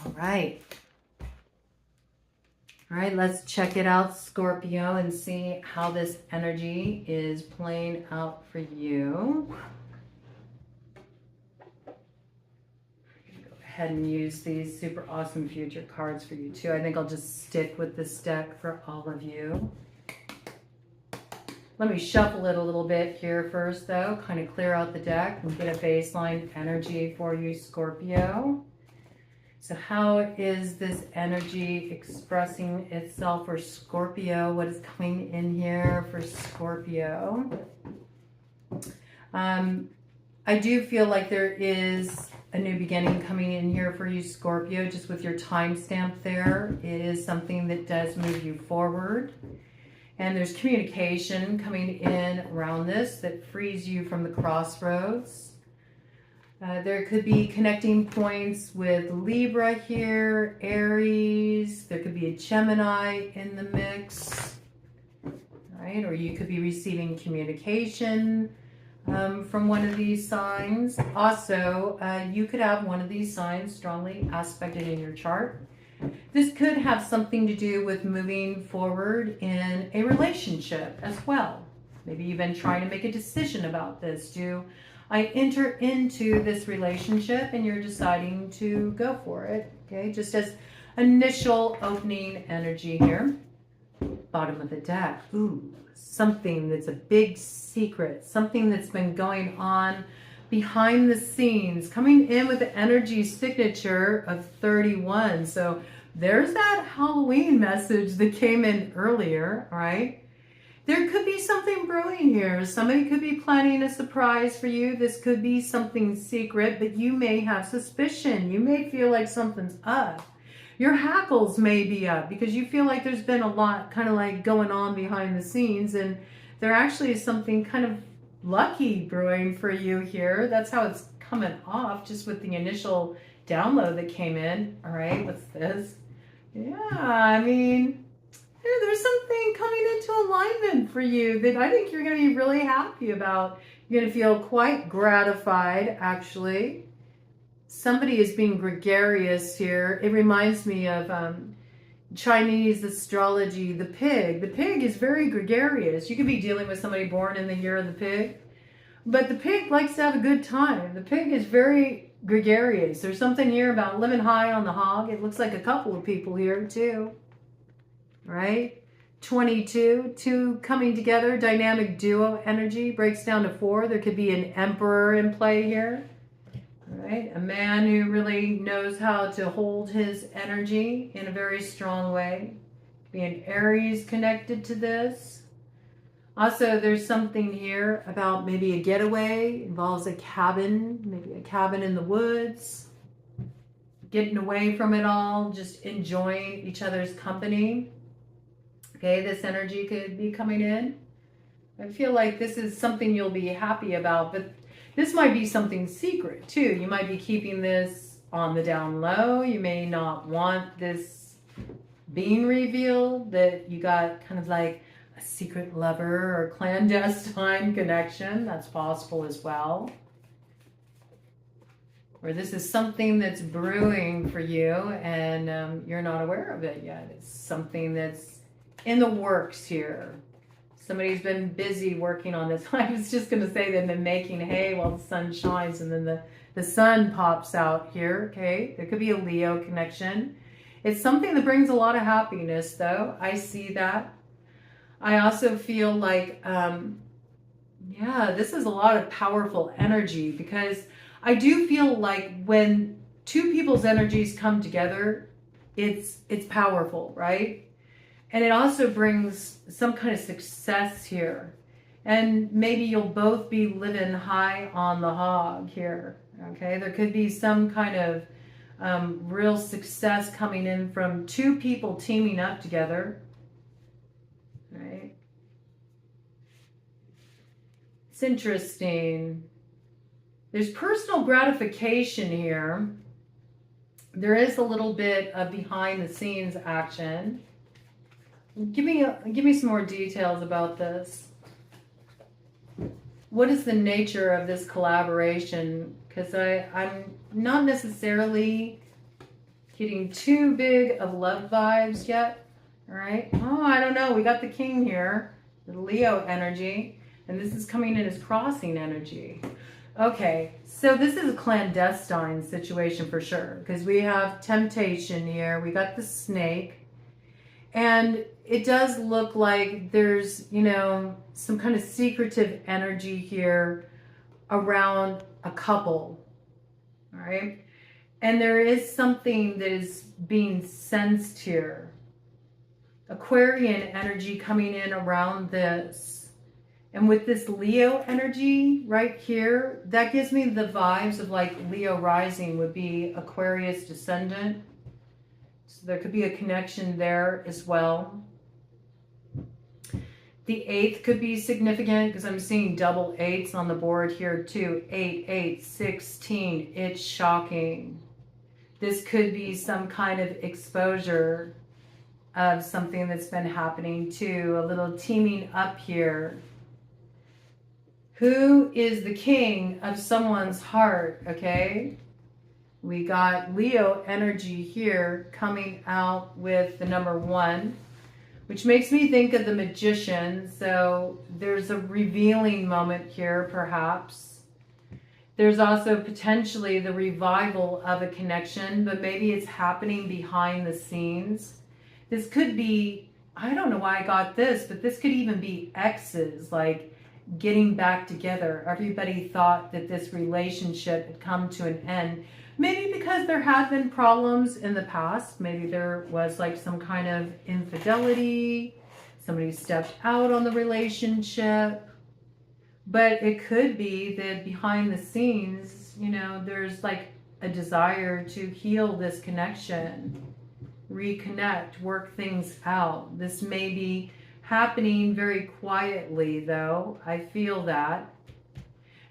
All right. All right, let's check it out, Scorpio, and see how this energy is playing out for you. Ahead and use these super awesome future cards for you too. I think I'll just stick with this deck for all of you. Let me shuffle it a little bit here first though, kind of clear out the deck and get a baseline energy for you, Scorpio. So how is this energy expressing itself for Scorpio? What is coming in here for Scorpio? I do feel like there is a new beginning coming in here for you, Scorpio, just with your timestamp there. It is something that does move you forward. And there's communication coming in around this that frees you from the crossroads. There could be connecting points with Libra here, Aries. There could be a Gemini in the mix, right? Or you could be receiving communication from one of these signs. Also, you could have one of these signs strongly aspected in your chart. This could have something to do with moving forward in a relationship as well. Maybe you've been trying to make a decision about this. Do I enter into this relationship? And you're deciding to go for it. Okay, just as initial opening energy here. Bottom of the deck. Ooh, something that's a big secret, something that's been going on behind the scenes, coming in with the energy signature of 31. So there's that Halloween message that came in earlier, right? There could be something brewing here. Somebody could be planning a surprise for you. This could be something secret, but you may have suspicion. You may feel like something's up. Your hackles may be up because you feel like there's been a lot kind of like going on behind the scenes, and there actually is something kind of lucky brewing for you here. That's how it's coming off just with the initial download that came in. All right, what's this? Yeah, I mean, there's something coming into alignment for you that I think you're going to be really happy about. You're going to feel quite gratified, actually. Somebody is being gregarious here. It reminds me of Chinese astrology, the pig. The pig is very gregarious. You could be dealing with somebody born in the year of the pig, but the pig likes to have a good time. The pig is very gregarious. There's something here about living high on the hog. It looks like a couple of people here too, right? 22, two coming together, dynamic duo energy breaks down to 4. There could be an emperor in play here. Right? A man who really knows how to hold his energy in a very strong way. Be an Aries connected to this. Also, there's something here about maybe a getaway. Involves a cabin, maybe a cabin in the woods. Getting away from it all, just enjoying each other's company. Okay, this energy could be coming in. I feel like this is something you'll be happy about, but this might be something secret too. You might be keeping this on the down low. You may not want this being revealed, that you got kind of like a secret lover or clandestine connection. That's possible as well. Or this is something that's brewing for you and you're not aware of it yet. It's something that's in the works here. Somebody's been busy working on this. I was just going to say they've been making hay while the sun shines, and then the sun pops out here, okay? There could be a Leo connection. It's something that brings a lot of happiness, though. I see that. I also feel like, yeah, this is a lot of powerful energy, because I do feel like when two people's energies come together, it's powerful, right? And it also brings some kind of success here. And maybe you'll both be living high on the hog here, okay? There could be some kind of real success coming in from two people teaming up together, right? It's interesting. There's personal gratification here. There is a little bit of behind the scenes action. Give me some more details about this. What is the nature of this collaboration? Because I'm not necessarily getting too big of love vibes yet. All right. Oh, I don't know. We got the king here, the Leo energy, and this is coming in as crossing energy. Okay, so this is a clandestine situation for sure, because we have temptation here. We got the snake. And it does look like there's, you know, some kind of secretive energy here around a couple, all right? And there is something that is being sensed here. Aquarian energy coming in around this. And with this Leo energy right here, that gives me the vibes of like Leo rising would be Aquarius descendant. So there could be a connection there as well. The 8th could be significant because I'm seeing double 8s on the board here too. 8, 8, 16. It's shocking. This could be some kind of exposure of something that's been happening too. A little teaming up here. Who is the king of someone's heart, okay? We got Leo energy here coming out with the number 1, which makes me think of the magician. So there's a revealing moment here, perhaps. There's also potentially the revival of a connection, but maybe it's happening behind the scenes. This could be, I don't know why I got this, but this could even be exes, like getting back together. Everybody thought that this relationship had come to an end. Maybe because there had been problems in the past. Maybe there was like some kind of infidelity. Somebody stepped out on the relationship. But it could be that behind the scenes, you know, there's like a desire to heal this connection, reconnect, work things out. This may be happening very quietly, though. I feel that.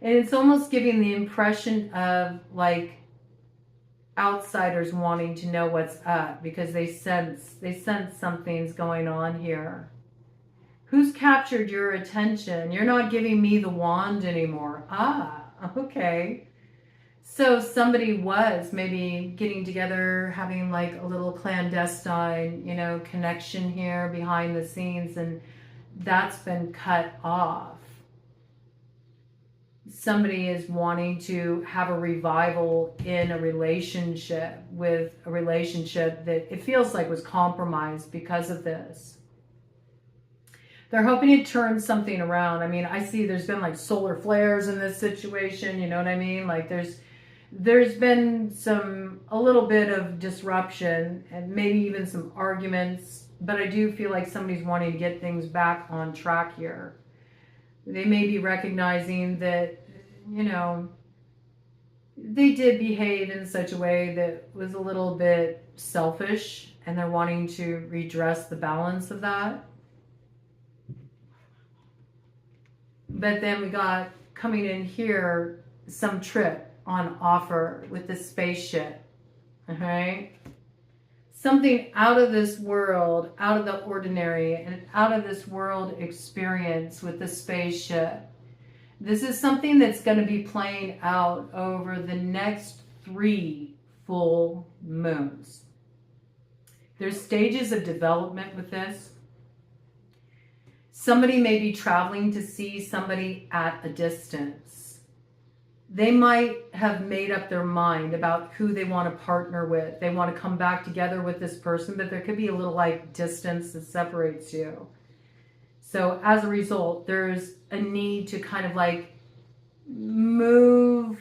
And it's almost giving the impression of like outsiders wanting to know what's up because they sense something's going on here. Who's captured your attention? You're not giving me the wand anymore. Ah, okay. So somebody was maybe getting together, having like a little clandestine, you know, connection here behind the scenes, and that's been cut off. Somebody is wanting to have a revival in a relationship, with a relationship that it feels like was compromised because of this. They're hoping to turn something around. I mean, I see there's been like solar flares in this situation, you know what I mean? Like there's been a little bit of disruption and maybe even some arguments, but I do feel like somebody's wanting to get things back on track here. They may be recognizing that, you know, they did behave in such a way that was a little bit selfish, and they're wanting to redress the balance of that. But then we got coming in here some trip on offer with the spaceship. Okay? Something out of this world, out of the ordinary, and out of this world experience with the spaceship. This is something that's going to be playing out over the next 3 full moons. There's stages of development with this. Somebody may be traveling to see somebody at a distance. They might have made up their mind about who they want to partner with. They want to come back together with this person, but there could be a little like distance that separates you. So as a result, there's a need to kind of like move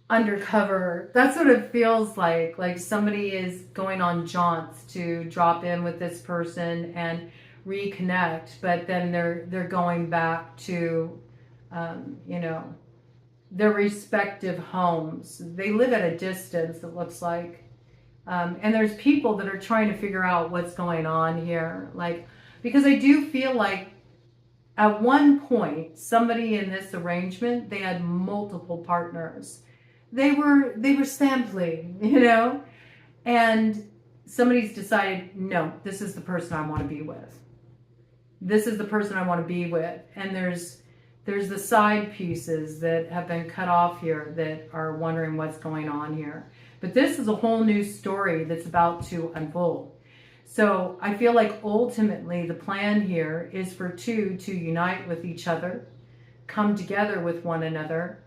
undercover. That's what it feels like. Like somebody is going on jaunts to drop in with this person and reconnect, but then they're going back to you know, their respective homes. They live at a distance, it looks like, and there's people that are trying to figure out what's going on here, like, because I do feel like at one point somebody in this arrangement, they had multiple partners. They were sampling, you know, and somebody's decided, no, this is the person I want to be with. This is the person I want to be with. And there's the side pieces that have been cut off here that are wondering what's going on here. But this is a whole new story that's about to unfold. So I feel like ultimately the plan here is for two to unite with each other, come together with one another.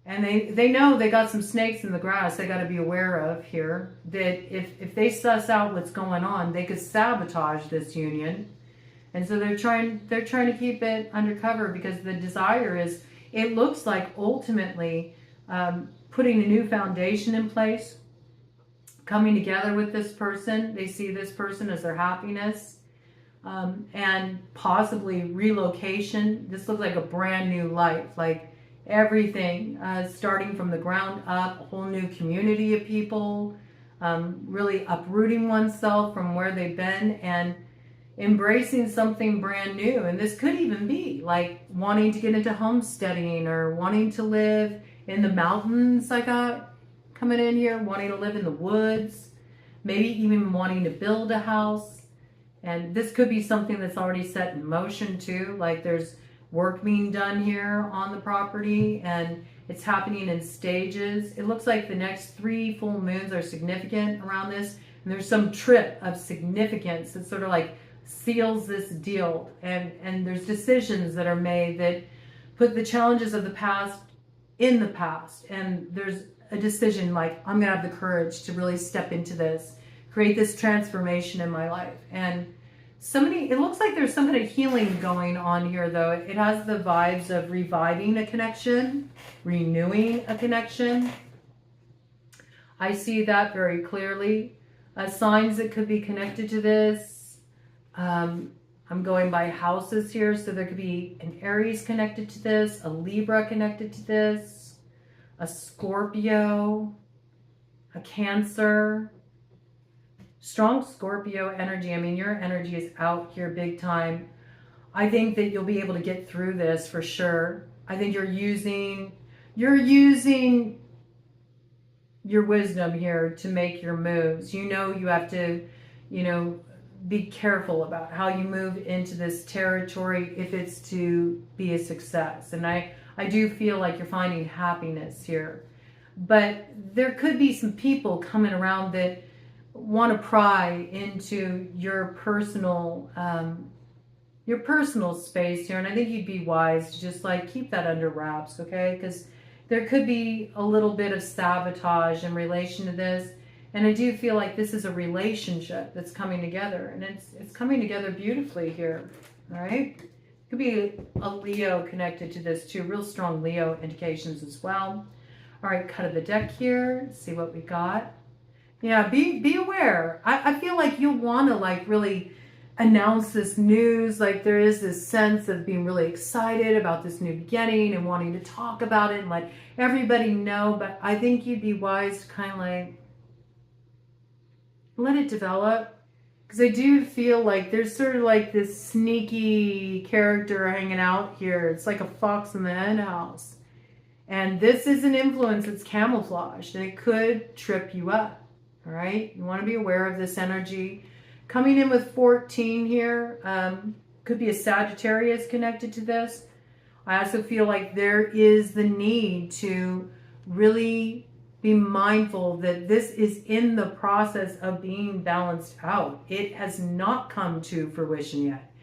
And they know they got some snakes in the grass they got to be aware of here, that if they suss out what's going on, they could sabotage this union. And so they're trying to keep it undercover, because the desire is, it looks like ultimately putting a new foundation in place, coming together with this person. They see this person as their happiness, and possibly relocation. This looks like a brand new life, like everything starting from the ground up, a whole new community of people, really uprooting oneself from where they've been and embracing something brand new. And this could even be like wanting to get into homesteading, or wanting to live in the mountains I got coming in here, wanting to live in the woods, maybe even wanting to build a house. And this could be something that's already set in motion too, like there's work being done here on the property, and it's happening in stages. It looks like the next 3 full moons are significant around this, and there's some trip of significance that sort of like seals this deal, and there's decisions that are made that put the challenges of the past in the past, and there's a decision like, I'm gonna have the courage to really step into this, create this transformation in my life. And it looks like there's some kind of healing going on here, though. It has the vibes of reviving a connection, renewing a connection. I see that very clearly. Signs that could be connected to this. I'm going by houses here, so there could be an Aries connected to this, a Libra connected to this, a Scorpio, a Cancer. Strong Scorpio energy. I mean, your energy is out here big time. I think that you'll be able to get through this for sure. I think you're using your wisdom here to make your moves. You know, you have to, you know, be careful about how you move into this territory if it's to be a success. And I do feel like you're finding happiness here. But there could be some people coming around that want to pry into your personal space here, and I think you'd be wise to just like keep that under wraps, okay? Because there could be a little bit of sabotage in relation to this, and I do feel like this is a relationship that's coming together, and it's coming together beautifully here. All right, could be a Leo connected to this too, real strong Leo indications as well. All right, cut of the deck here, see what we got. Yeah, be aware. I feel like you'll want to like really announce this news. Like there is this sense of being really excited about this new beginning and wanting to talk about it and let everybody know. But I think you'd be wise to kind of like let it develop. Because I do feel like there's sort of like this sneaky character hanging out here. It's like a fox in the hen house. And this is an influence that's camouflaged. And it could trip you up. All right, you want to be aware of this energy. Coming in with 14 here, could be a Sagittarius connected to this. I also feel like there is the need to really be mindful that this is in the process of being balanced out. It has not come to fruition yet.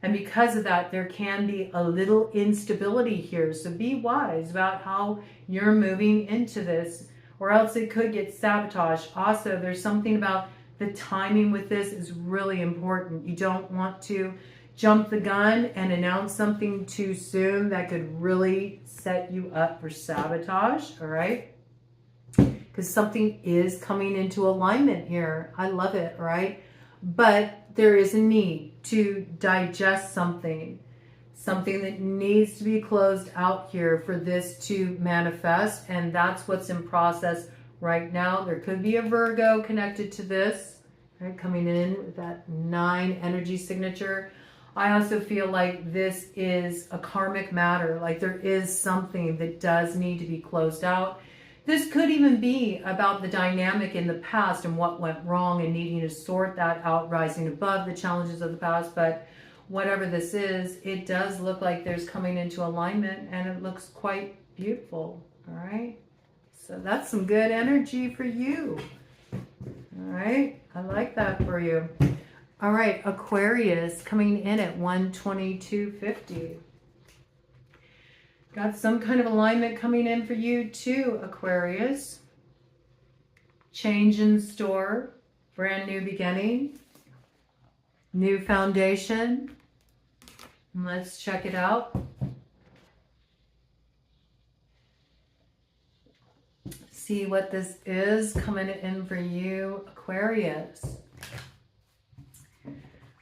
And because of that, there can be a little instability here. So be wise about how you're moving into this, or else it could get sabotaged. Also, there's something about the timing with this is really important. You don't want to jump the gun and announce something too soon that could really set you up for sabotage, all right? Because something is coming into alignment here. I love it, right? But there is a need to digest something that needs to be closed out here for this to manifest, and that's what's in process right now. There could be a Virgo connected to this, right, coming in with that 9 energy signature. I also feel like this is a karmic matter, like there is something that does need to be closed out. This could even be about the dynamic in the past and what went wrong and needing to sort that out, rising above the challenges of the past. But whatever this is, it does look like there's coming into alignment, and it looks quite beautiful. All right, so that's some good energy for you. All right, I like that for you. All right, Aquarius coming in at 122.50. Got some kind of alignment coming in for you too, Aquarius. Change in store, brand new beginning, new foundation. Let's check it out. See what this is coming in for you, Aquarius.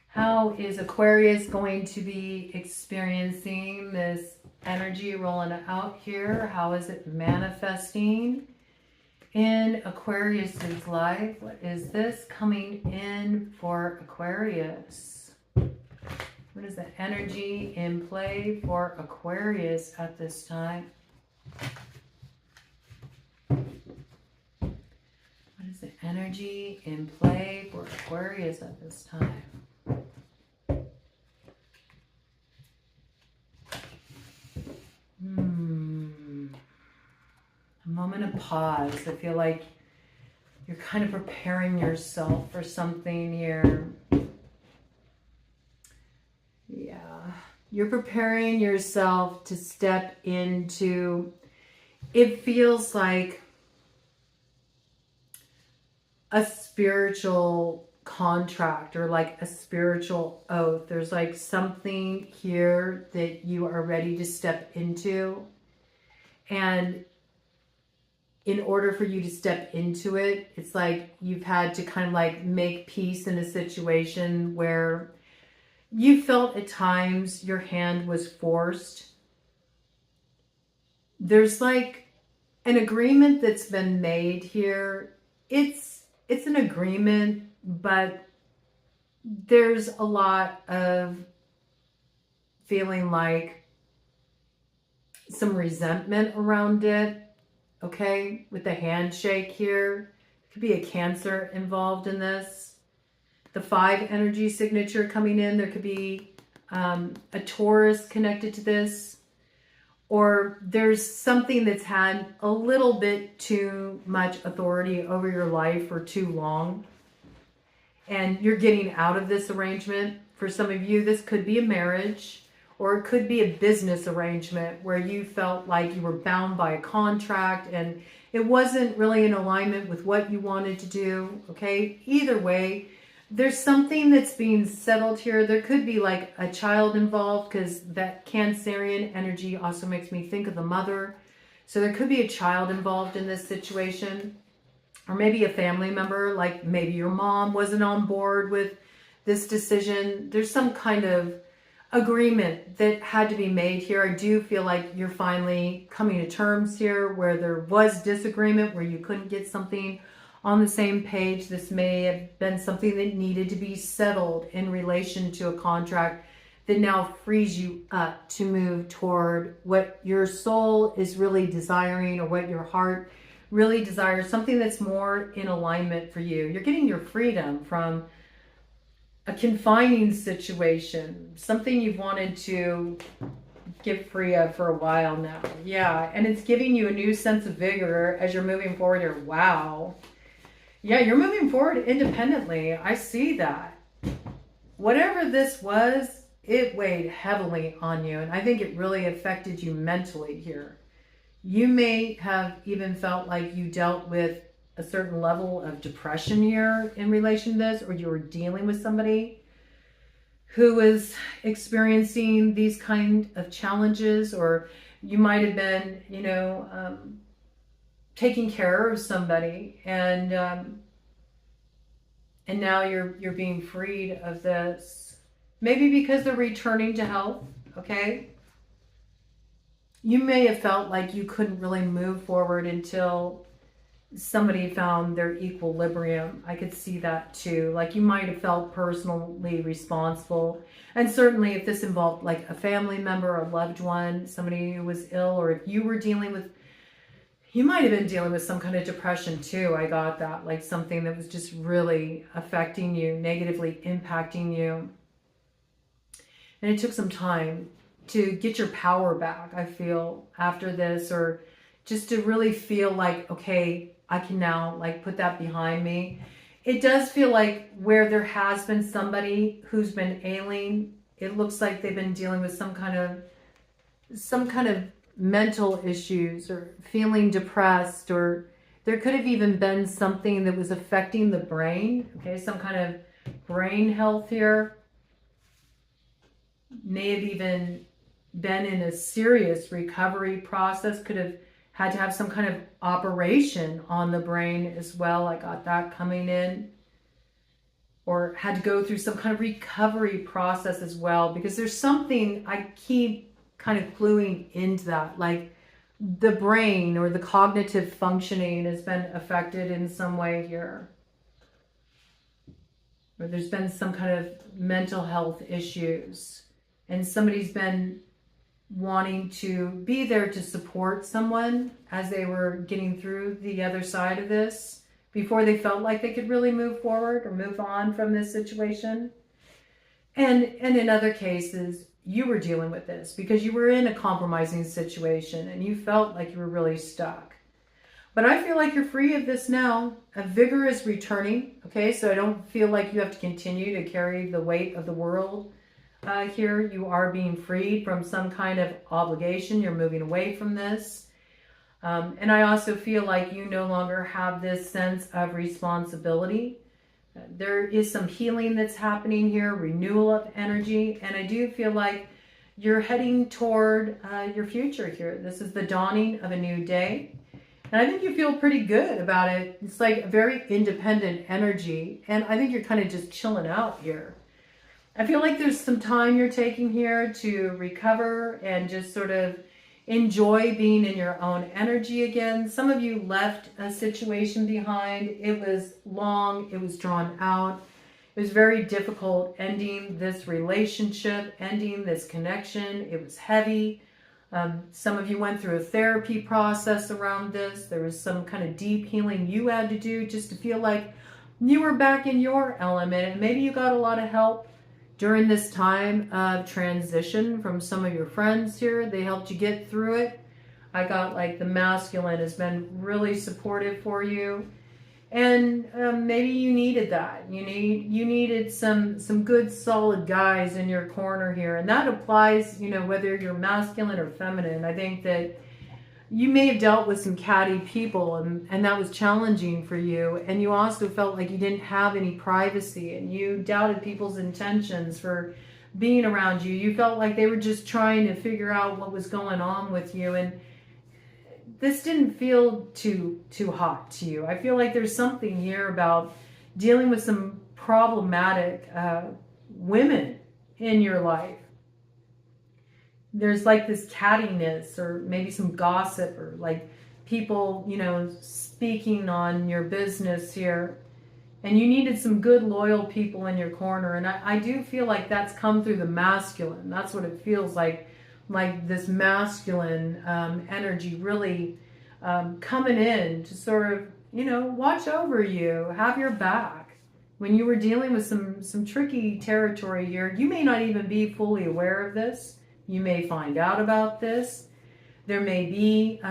How is Aquarius going to be experiencing this energy rolling out here? How is it manifesting in Aquarius's life? What is this coming in for Aquarius? What is the energy in play for Aquarius at this time? What is the energy in play for Aquarius at this time? A moment of pause. I feel like you're kind of preparing yourself for something here. Yeah. You're preparing yourself to step into, it feels like a spiritual contract or like a spiritual oath. There's like something here that you are ready to step into. And in order for you to step into it, it's like you've had to kind of like make peace in a situation where you felt at times your hand was forced. There's like an agreement that's been made here. It's an agreement, but there's a lot of feeling like some resentment around it. Okay, with the handshake here, could be a Cancer involved in this. The 5 energy signature coming in, there could be a Taurus connected to this, or there's something that's had a little bit too much authority over your life for too long, and you're getting out of this arrangement. For some of you, this could be a marriage, or it could be a business arrangement where you felt like you were bound by a contract and it wasn't really in alignment with what you wanted to do. Okay, either way, there's something that's being settled here. There could be like a child involved, because that Cancerian energy also makes me think of the mother. So there could be a child involved in this situation, or maybe a family member, like maybe your mom wasn't on board with this decision. There's some kind of agreement that had to be made here. I do feel like you're finally coming to terms here where there was disagreement, where you couldn't get something on the same page. This may have been something that needed to be settled in relation to a contract that now frees you up to move toward what your soul is really desiring, or what your heart really desires, something that's more in alignment for you. You're getting your freedom from a confining situation, something you've wanted to get free of for a while now. Yeah, and it's giving you a new sense of vigor as you're moving forward here. Wow. Yeah, you're moving forward independently. I see that. Whatever this was, it weighed heavily on you, and I think it really affected you mentally here. You may have even felt like you dealt with a certain level of depression here in relation to this, or you were dealing with somebody who was experiencing these kind of challenges, or you might have been, taking care of somebody, and now you're being freed of this. Maybe because they're returning to health. Okay, you may have felt like you couldn't really move forward until somebody found their equilibrium. I could see that too. Like you might have felt personally responsible. And certainly if this involved like a family member, a loved one, somebody who was ill, or if you were dealing with, you might have been dealing with some kind of depression too. I got that, like something that was just really affecting you, negatively impacting you. And it took some time to get your power back, I feel, after this, or just to really feel like, okay, I can now like put that behind me. It does feel like where there has been somebody who's been ailing, it looks like they've been dealing with some kind of mental issues, or feeling depressed, or there could have even been something that was affecting the brain. Okay, some kind of brain health here. May have even been in a serious recovery process, could have had to have some kind of operation on the brain as well. I got that coming in. Or had to go through some kind of recovery process as well, because there's something I keep kind of cluing into that, like the brain or the cognitive functioning has been affected in some way here. Or there's been some kind of mental health issues, and somebody's been wanting to be there to support someone as they were getting through the other side of this, before they felt like they could really move forward or move on from this situation. And in other cases, you were dealing with this because you were in a compromising situation and you felt like you were really stuck. But I feel like you're free of this now. A vigor is returning. Okay, so I don't feel like you have to continue to carry the weight of the world here. You are being freed from some kind of obligation. You're moving away from this. And I also feel like you no longer have this sense of responsibility. There is some healing that's happening here, renewal of energy, and I do feel like you're heading toward your future here. This is the dawning of a new day. And I think you feel pretty good about it. It's like a very independent energy. And I think you're kind of just chilling out here. I feel like there's some time you're taking here to recover and just sort of enjoy being in your own energy again. Some of you left a situation behind. It was long. It was drawn out. It was very difficult ending this relationship, ending this connection. It was heavy. Some of you went through a therapy process around this. There was some kind of deep healing you had to do just to feel like you were back in your element. And maybe you got a lot of help during this time of transition from some of your friends here. They helped you get through it. I got like the masculine has been really supportive for you. And maybe you needed that. You needed some good solid guys in your corner here. And that applies, you know, whether you're masculine or feminine. I think that you may have dealt with some catty people and that was challenging for you. And you also felt like you didn't have any privacy and you doubted people's intentions for being around you. You felt like they were just trying to figure out what was going on with you. And this didn't feel too hot to you. I feel like there's something here about dealing with some problematic women in your life. There's like this cattiness or maybe some gossip or like people, you know, speaking on your business here. And you needed some good, loyal people in your corner. And I do feel like that's come through the masculine. That's what it feels like this masculine energy really coming in to sort of, you know, watch over you, have your back. When you were dealing with some tricky territory here, you may not even be fully aware of this. You may find out about this. There may be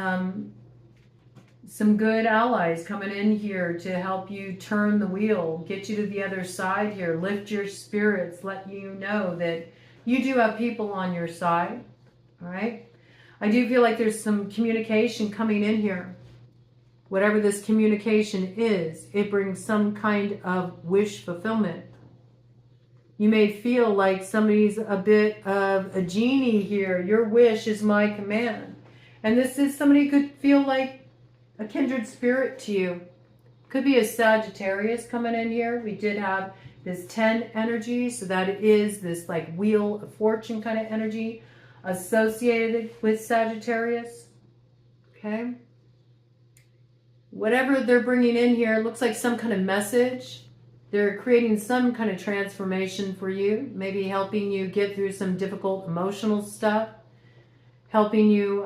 some good allies coming in here to help you turn the wheel, get you to the other side here, lift your spirits, let you know that you do have people on your side. All right. I do feel like there's some communication coming in here. Whatever this communication is, it brings some kind of wish fulfillment. You may feel like somebody's a bit of a genie here. Your wish is my command. And this is somebody who could feel like a kindred spirit to you. Could be a Sagittarius coming in here. We did have this 10 energy, so that it is this like wheel of fortune kind of energy associated with Sagittarius. Okay. Whatever they're bringing in here, it looks like some kind of message. They're creating some kind of transformation for you, maybe helping you get through some difficult emotional stuff, helping you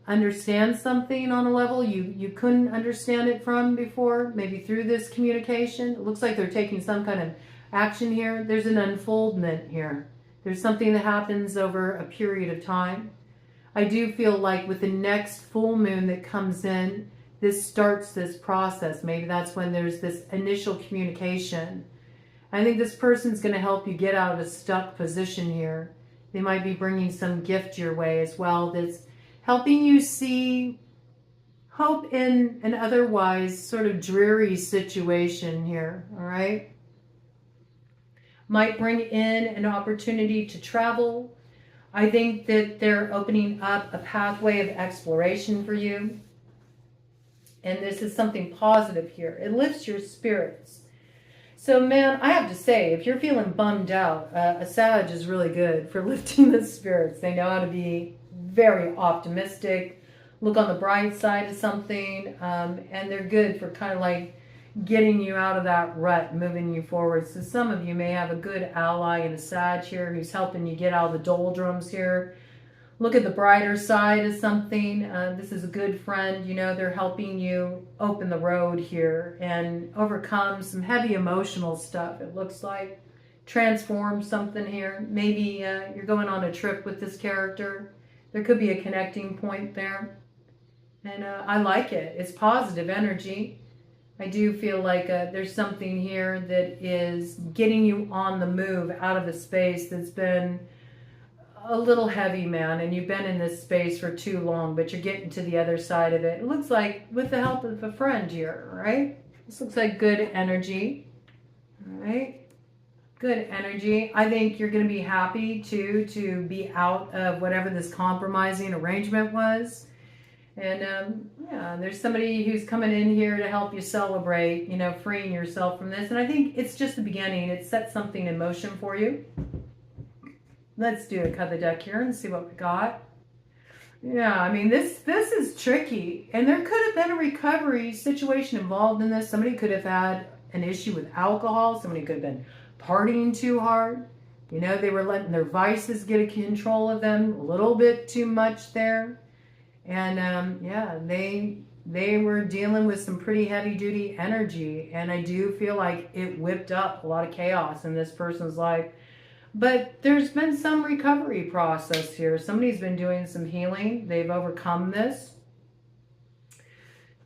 understand something on a level you couldn't understand it from before, maybe through this communication. It looks like they're taking some kind of action here. There's an unfoldment here. There's something that happens over a period of time. I do feel like with the next full moon that comes in, this starts this process. Maybe that's when there's this initial communication. I think this person's going to help you get out of a stuck position here. They might be bringing some gift your way as well that's helping you see hope in an otherwise sort of dreary situation here, all right? Might bring in an opportunity to travel. I think that they're opening up a pathway of exploration for you. And this is something positive here. It lifts your spirits. So, man, I have to say, if you're feeling bummed out, a Sag is really good for lifting the spirits. They know how to be very optimistic, look on the bright side of something, and they're good for kind of like getting you out of that rut, moving you forward. So some of you may have a good ally in a Sag here who's helping you get out of the doldrums here. Look at the brighter side of something. This is a good friend. You know, they're helping you open the road here and overcome some heavy emotional stuff. It looks like transform something here. Maybe you're going on a trip with this character. There could be a connecting point there. And I like it. It's positive energy. I do feel like there's something here that is getting you on the move out of a space that's been a little heavy, man, and you've been in this space for too long, but you're getting to the other side of it. It looks like with the help of a friend here, right? This looks like good energy, All right. Good energy. I think you're going to be happy too to be out of whatever this compromising arrangement was. And yeah, there's somebody who's coming in here to help you celebrate, you know, freeing yourself from this. And I think it's just the beginning. It sets something in motion for you. Let's do a cut the deck here and see what we got. Yeah, I mean, this is tricky. And there could have been a recovery situation involved in this. Somebody could have had an issue with alcohol. Somebody could have been partying too hard. You know, they were letting their vices get a control of them a little bit too much there. And yeah, they were dealing with some pretty heavy duty energy. And I do feel like it whipped up a lot of chaos in this person's life. But there's been some recovery process here. Somebody's been doing some healing. They've overcome this.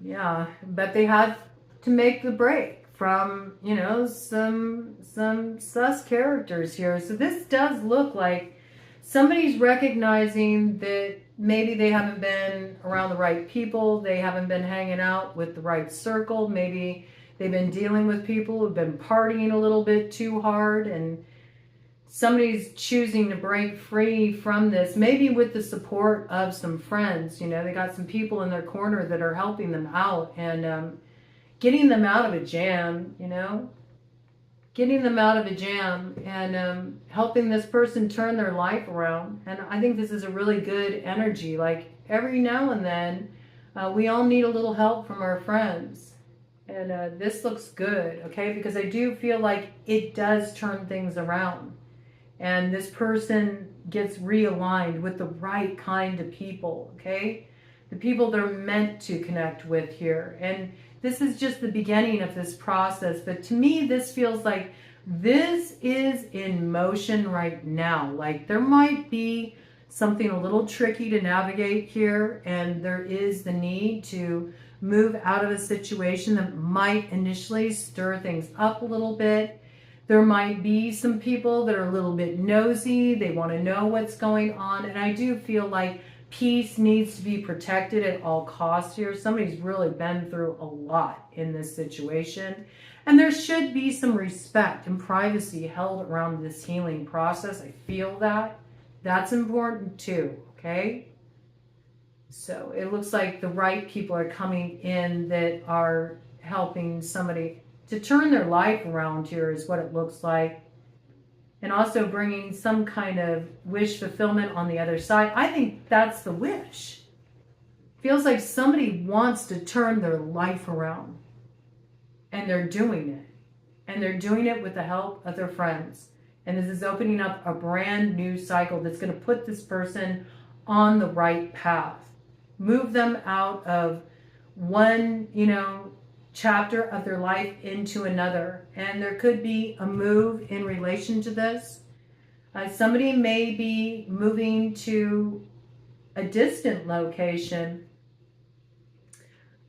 Yeah, but they had to make the break from, you know, some sus characters here. So this does look like somebody's recognizing that maybe they haven't been around the right people. They haven't been hanging out with the right circle. Maybe they've been dealing with people who've been partying a little bit too hard, and somebody's choosing to break free from this, maybe with the support of some friends. You know, they got some people in their corner that are helping them out and getting them out of a jam, you know, getting them out of a jam and helping this person turn their life around. And I think this is a really good energy. Like every now and then, we all need a little help from our friends. And this looks good, okay? Because I do feel like it does turn things around. And this person gets realigned with the right kind of people, okay? The people they're meant to connect with here. And this is just the beginning of this process. But to me, this feels like this is in motion right now. Like there might be something a little tricky to navigate here. And there is the need to move out of a situation that might initially stir things up a little bit. There might be some people that are a little bit nosy. They want to know what's going on. And I do feel like peace needs to be protected at all costs here. Somebody's really been through a lot in this situation. And there should be some respect and privacy held around this healing process. I feel that. That's important too, okay? So it looks like the right people are coming in that are helping somebody to turn their life around here is what it looks like. And also bringing some kind of wish fulfillment on the other side. I think that's the wish. Feels like somebody wants to turn their life around. And they're doing it. And they're doing it with the help of their friends. And this is opening up a brand new cycle that's going to put this person on the right path. Move them out of one, you know, chapter of their life into another. And there could be a move in relation to this. Somebody may be moving to a distant location.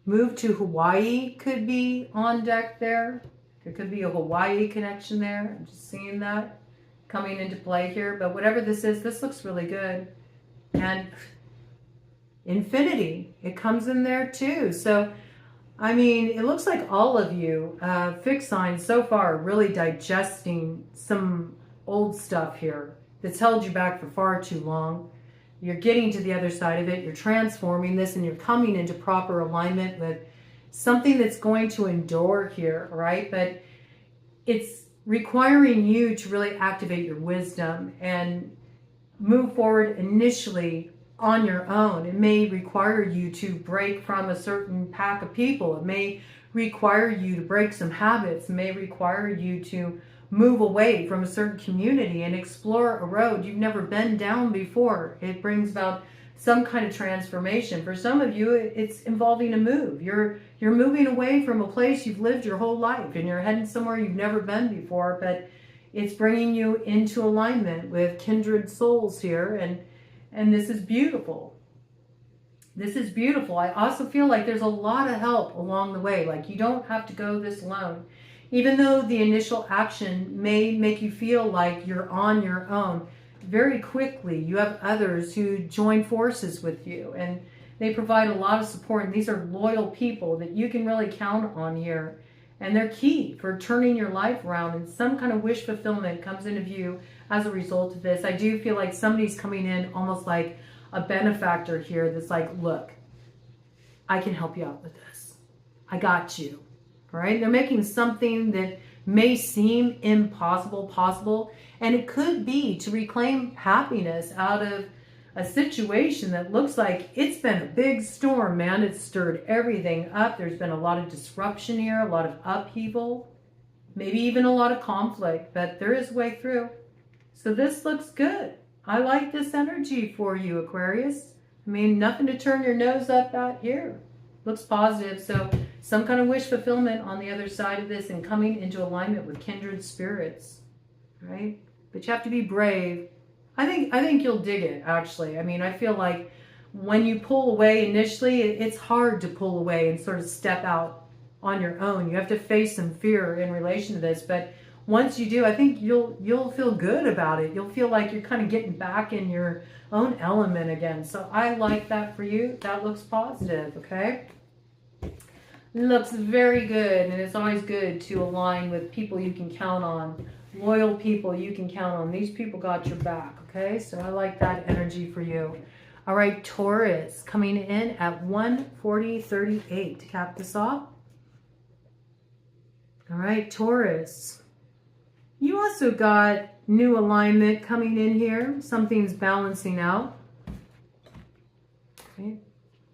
Move to Hawaii could be on deck there. There could be a Hawaii connection there. I'm just seeing that coming into play here. But whatever this is, this looks really good. And infinity, it comes in there too. So I mean, it looks like all of you, fixed signs so far, are really digesting some old stuff here that's held you back for far too long. You're getting to the other side of it. You're transforming this and you're coming into proper alignment with something that's going to endure here, right? But it's requiring you to really activate your wisdom and move forward initially on your own. It may require you to break from a certain pack of people. It may require you to break some habits. It may require you to move away from a certain community and explore a road you've never been down before. It brings about some kind of transformation. For some of you, it's involving a move. You're moving away from a place you've lived your whole life and you're heading somewhere you've never been before, but it's bringing you into alignment with kindred souls here. And this is beautiful. This is beautiful. I also feel like there's a lot of help along the way. Like you don't have to go this alone. Even though the initial action may make you feel like you're on your own, very quickly you have others who join forces with you and they provide a lot of support. And these are loyal people that you can really count on here. And they're key for turning your life around, and some kind of wish fulfillment comes into view as a result of this. I do feel like somebody's coming in almost like a benefactor here that's like, look, I can help you out with this. I got you. All right? They're making something that may seem impossible possible, and it could be to reclaim happiness out of a situation that looks like it's been a big storm, man. It's stirred everything up. There's been a lot of disruption here, a lot of upheaval, maybe even a lot of conflict, but there is a way through. So this looks good. I like this energy for you, Aquarius. I mean, nothing to turn your nose up at here. Looks positive. So some kind of wish fulfillment on the other side of this and coming into alignment with kindred spirits, right? But you have to be brave. I think you'll dig it, actually. I mean, I feel like when you pull away initially, it's hard to pull away and sort of step out on your own. You have to face some fear in relation to this. But once you do, I think you'll feel good about it. You'll feel like you're kind of getting back in your own element again. So I like that for you. That looks positive, okay? Looks very good, and it's always good to align with people you can count on. Loyal people you can count on. These people got your back, okay? So I like that energy for you. All right, Taurus, coming in at 140.38 to cap this off. All right, Taurus. You also got new alignment coming in here. Something's balancing out. Okay.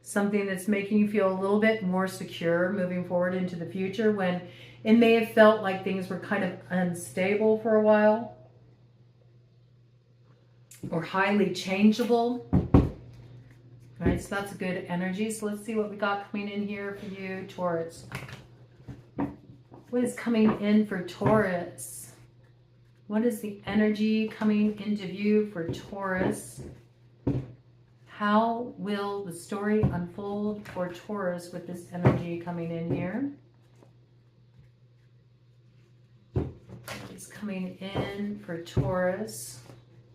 Something that's making you feel a little bit more secure moving forward into the future, when it may have felt like things were kind of unstable for a while or highly changeable. All right, so that's a good energy. So let's see what we got coming in here for you, Taurus. What is coming in for Taurus? What is the energy coming into view for Taurus? How will the story unfold for Taurus with this energy coming in here? It's coming in for Taurus.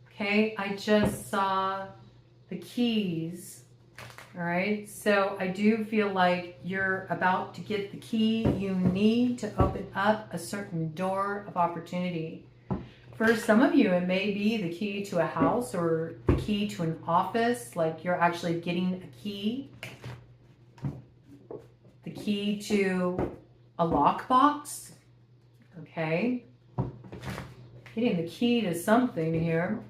Okay, I just saw the keys. All right, so I do feel like you're about to get the key you need to open up a certain door of opportunity. For some of you, it may be the key to a house or the key to an office, like you're actually getting a key. The key to a lockbox, okay? Getting the key to something here.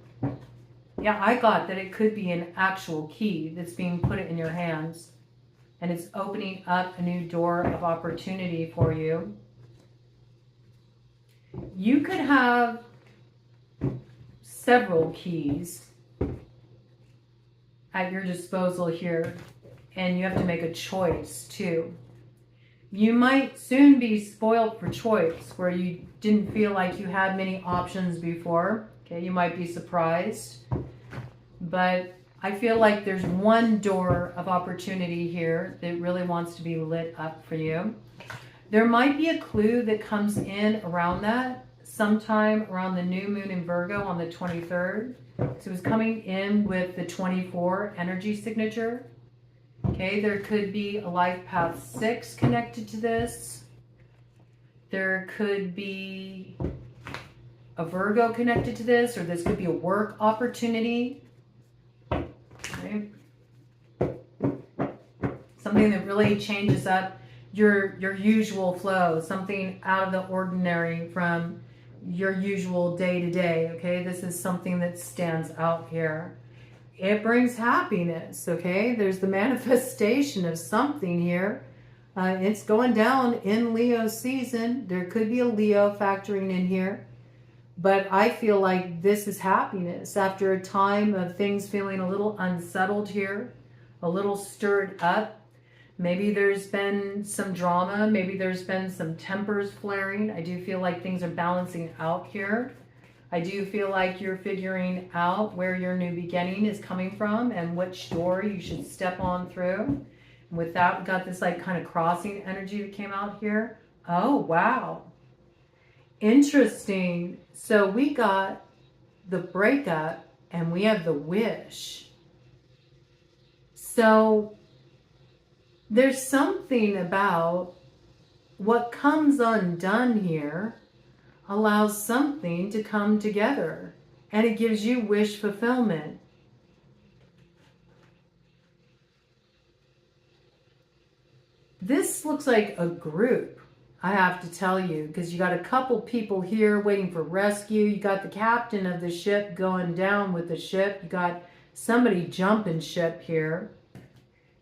Yeah, I got that it could be an actual key that's being put in your hands, and it's opening up a new door of opportunity for you. You could have several keys at your disposal here, and you have to make a choice too. You might soon be spoiled for choice, where you didn't feel like you had many options before. Okay, you might be surprised, but I feel like there's one door of opportunity here that really wants to be lit up for you. There might be a clue that comes in around that, sometime around the new moon in Virgo on the 23rd. So it's coming in with the 24 energy signature. Okay, there could be a life path 6 connected to this. There could be a Virgo connected to this, or this could be a work opportunity. Okay. Something that really changes up your usual flow, something out of the ordinary from your usual day-to-day, okay? This is something that stands out here. It brings happiness, okay? There's the manifestation of something here. It's going down in Leo season. There could be a Leo factoring in here. But I feel like this is happiness after a time of things feeling a little unsettled here, a little stirred up. Maybe there's been some drama. Maybe there's been some tempers flaring. I do feel like things are balancing out here. I do feel like you're figuring out where your new beginning is coming from and which door you should step on through. And with that, we got this like kind of crossing energy that came out here. Oh, wow. Interesting. So we got the breakup and we have the wish. So there's something about what comes undone here allows something to come together, and it gives you wish fulfillment. This looks like a group, I have to tell you, because you got a couple people here waiting for rescue. You got the captain of the ship going down with the ship. You got somebody jumping ship here.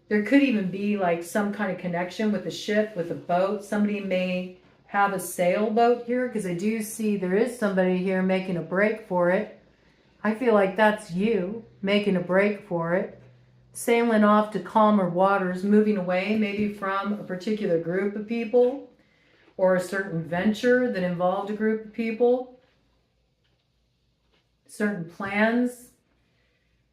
There could even be like some kind of connection with the ship, with the boat. Somebody may have a sailboat here, because I do see there is somebody here making a break for it. I feel like that's you making a break for it. Sailing off to calmer waters, moving away maybe from a particular group of people or a certain venture that involved a group of people. Certain plans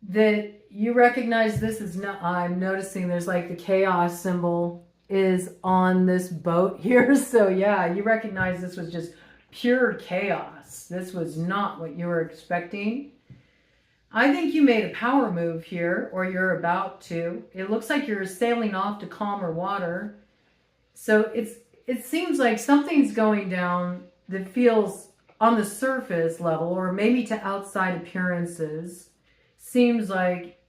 that you recognize. This is not, I'm noticing there's like the chaos symbol is on this boat here. So yeah, you recognize this was just pure chaos. This was not what you were expecting. I think you made a power move here, or you're about to. It looks like you're sailing off to calmer water. So it seems like something's going down that feels on the surface level, or maybe to outside appearances, seems like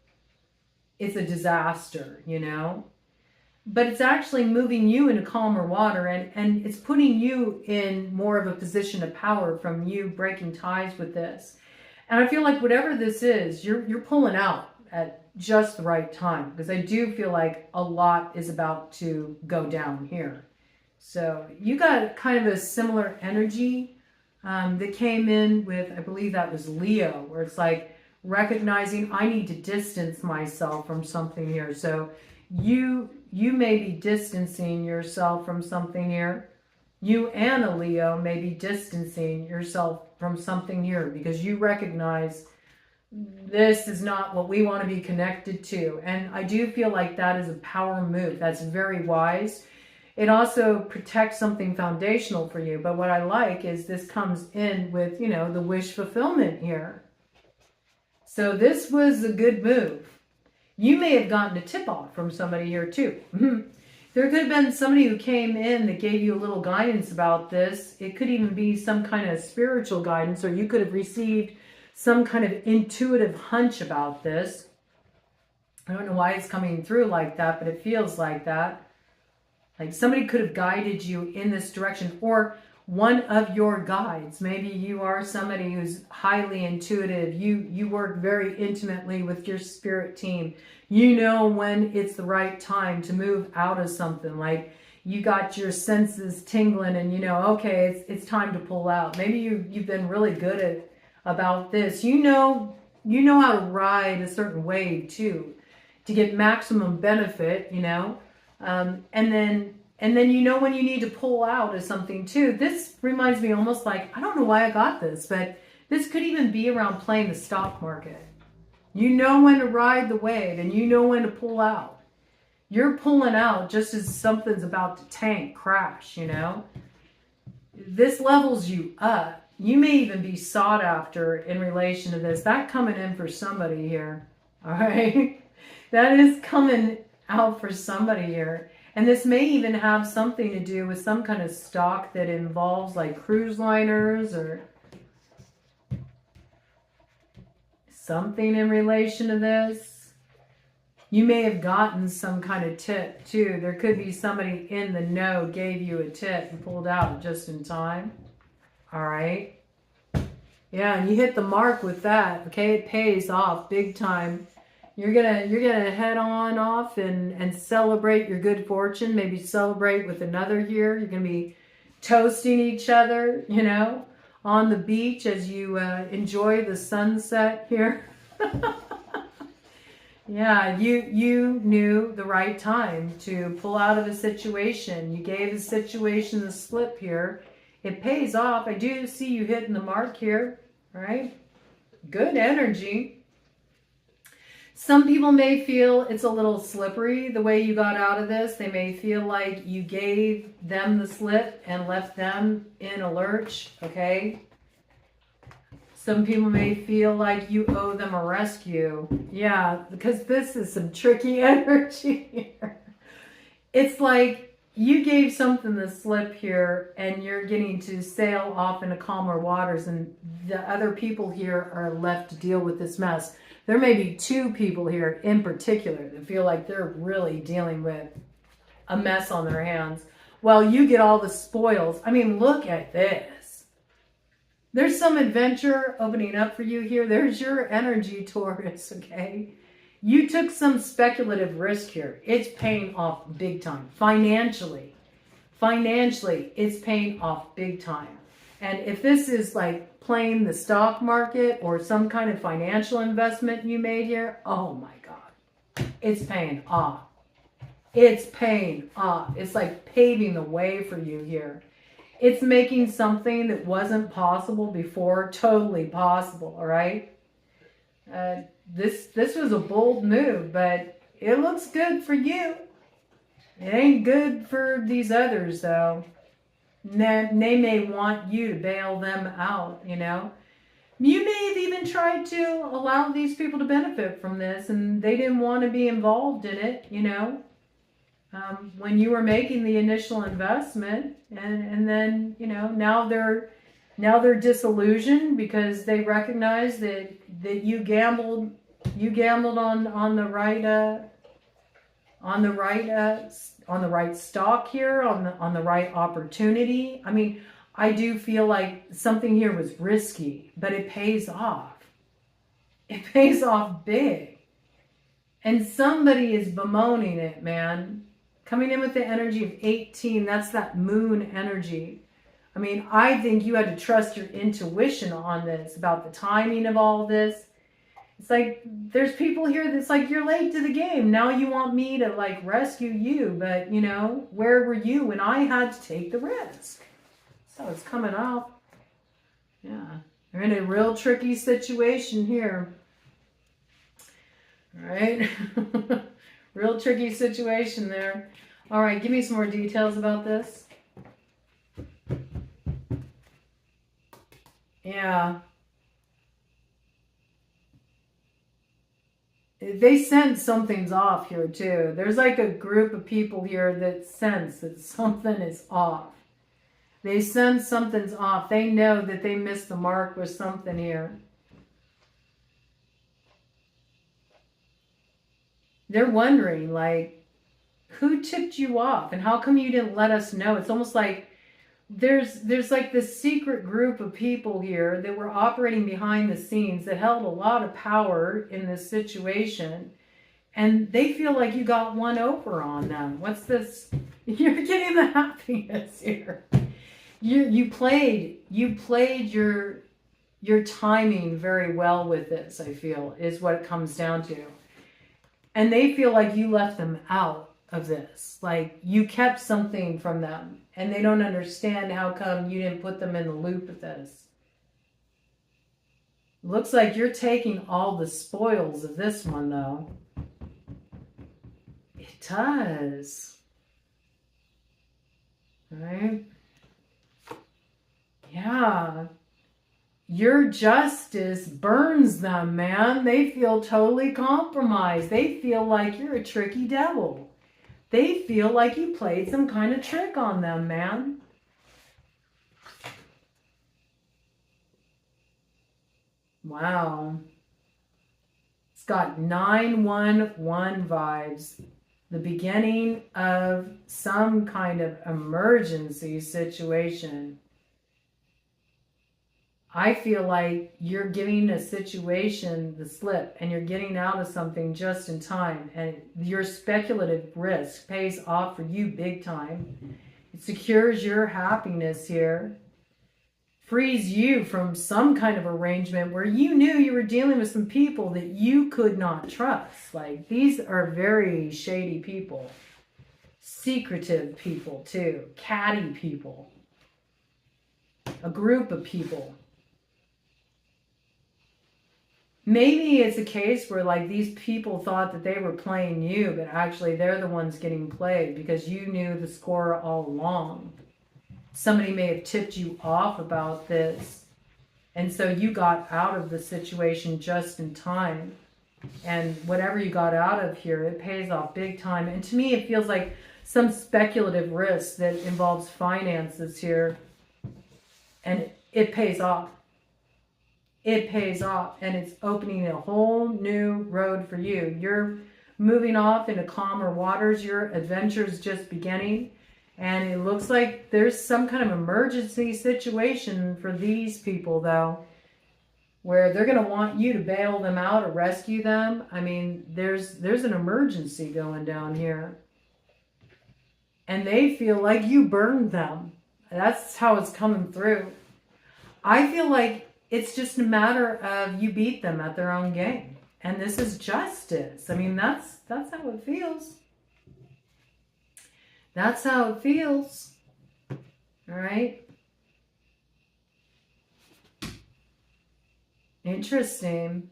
it's a disaster, you know? But it's actually moving you into calmer water, and it's putting you in more of a position of power from you breaking ties with this. And I feel like whatever this is, you're pulling out at just the right time, because I do feel like a lot is about to go down here. So you got kind of a similar energy that came in with, I believe that was Leo, where it's like recognizing I need to distance myself from something here. So you may be distancing yourself from something here. You and a Leo may be distancing yourself from something here, because you recognize this is not what we want to be connected to. And I do feel like that is a power move. That's very wise. It also protects something foundational for you. But what I like is this comes in with, you know, the wish fulfillment here. So this was a good move. You may have gotten a tip off from somebody here too. There could have been somebody who came in that gave you a little guidance about this. It could even be some kind of spiritual guidance, or you could have received some kind of intuitive hunch about this. I don't know why it's coming through like that, but it feels like that. Like somebody could have guided you in this direction, or one of your guides. Maybe you are somebody who's highly intuitive. You work very intimately with your spirit team. You know when it's the right time to move out of something. Like you got your senses tingling, and you know, okay, it's time to pull out. Maybe you've been really good about this. You know how to ride a certain wave too, to get maximum benefit. You know, and then you know when you need to pull out of something too. This reminds me almost like, I don't know why I got this, but this could even be around playing the stock market. You know when to ride the wave, and you know when to pull out. You're pulling out just as something's about to tank, crash, you know. This levels you up. You may even be sought after in relation to this. That coming in for somebody here, all right? That is coming out for somebody here. And this may even have something to do with some kind of stock that involves like cruise liners or something in relation to this. You may have gotten some kind of tip too. There could be somebody in the know gave you a tip and pulled out just in time. All right. Yeah, and you hit the mark with that. Okay, it pays off big time. You're gonna head on off and celebrate your good fortune. Maybe celebrate with another here. You're gonna be toasting each other, you know, on the beach as you enjoy the sunset here. Yeah, you knew the right time to pull out of a situation. You gave the situation the slip here. It pays off. I do see you hitting the mark here, right? Good energy. Some people may feel it's a little slippery the way you got out of this. They may feel like you gave them the slip and left them in a lurch, okay? Some people may feel like you owe them a rescue. Yeah, because this is some tricky energy here. It's like you gave something the slip here, and you're getting to sail off into calmer waters, and the other people here are left to deal with this mess. There may be two people here in particular that feel like they're really dealing with a mess on their hands. Well, you get all the spoils. I mean, look at this. There's some adventure opening up for you here. There's your energy, Taurus, okay? You took some speculative risk here. It's paying off big time. Financially, it's paying off big time. And if this is like playing the stock market or some kind of financial investment you made here, oh my God, it's paying off. It's paying off. It's like paving the way for you here. It's making something that wasn't possible before totally possible, all right? This was a bold move, but it looks good for you. It ain't good for these others, though. They may want you to bail them out, you know. You may have even tried to allow these people to benefit from this, and they didn't want to be involved in it, you know. When you were making the initial investment, and then, you know, now they're disillusioned because they recognize that you gambled on the right stock here, on the right opportunity. I mean, I do feel like something here was risky, but it pays off. It pays off big. And somebody is bemoaning it, man. Coming in with the energy of 18, that's that moon energy. I mean, I think you had to trust your intuition on this, about the timing of all this. It's like, there's people here that's like, you're late to the game. Now you want me to like rescue you. But, you know, where were you when I had to take the risk? So it's coming up. Yeah. You're in a real tricky situation here. All right. Real tricky situation there. All right, give me some more details about this. Yeah. They sense something's off here too. There's like a group of people here that sense that something is off. They sense something's off. They know that they missed the mark with something here. They're wondering, like, who tipped you off and how come you didn't let us know? It's almost like there's like this secret group of people here that were operating behind the scenes that held a lot of power in this situation, and they feel like you got one over on them. What's this? You're getting the happiness here. You played your timing very well with this, I feel, is what it comes down to. And they feel like you left them out of this. Like you kept something from them. And they don't understand how come you didn't put them in the loop of this. Looks like you're taking all the spoils of this one, though. It does. Right? Yeah. Your justice burns them, man. They feel totally compromised. They feel like you're a tricky devil. They feel like you played some kind of trick on them, man. Wow. It's got 911 vibes. The beginning of some kind of emergency situation. I feel like you're giving a situation the slip and you're getting out of something just in time, and your speculative risk pays off for you big time. It secures your happiness here, frees you from some kind of arrangement where you knew you were dealing with some people that you could not trust. Like, these are very shady people, secretive people too, catty people, a group of people. Maybe it's a case where like these people thought that they were playing you, but actually they're the ones getting played because you knew the score all along. Somebody may have tipped you off about this, and so you got out of the situation just in time. And whatever you got out of here, it pays off big time. And to me, it feels like some speculative risk that involves finances here. And it pays off. It pays off, and it's opening a whole new road for you. You're moving off into calmer waters. Your adventure's just beginning. And it looks like there's some kind of emergency situation for these people, though, where they're going to want you to bail them out or rescue them. I mean, there's an emergency going down here. And they feel like you burned them. That's how it's coming through. I feel like it's just a matter of you beat them at their own game. And this is justice. I mean, that's how it feels. That's how it feels. All right. Interesting.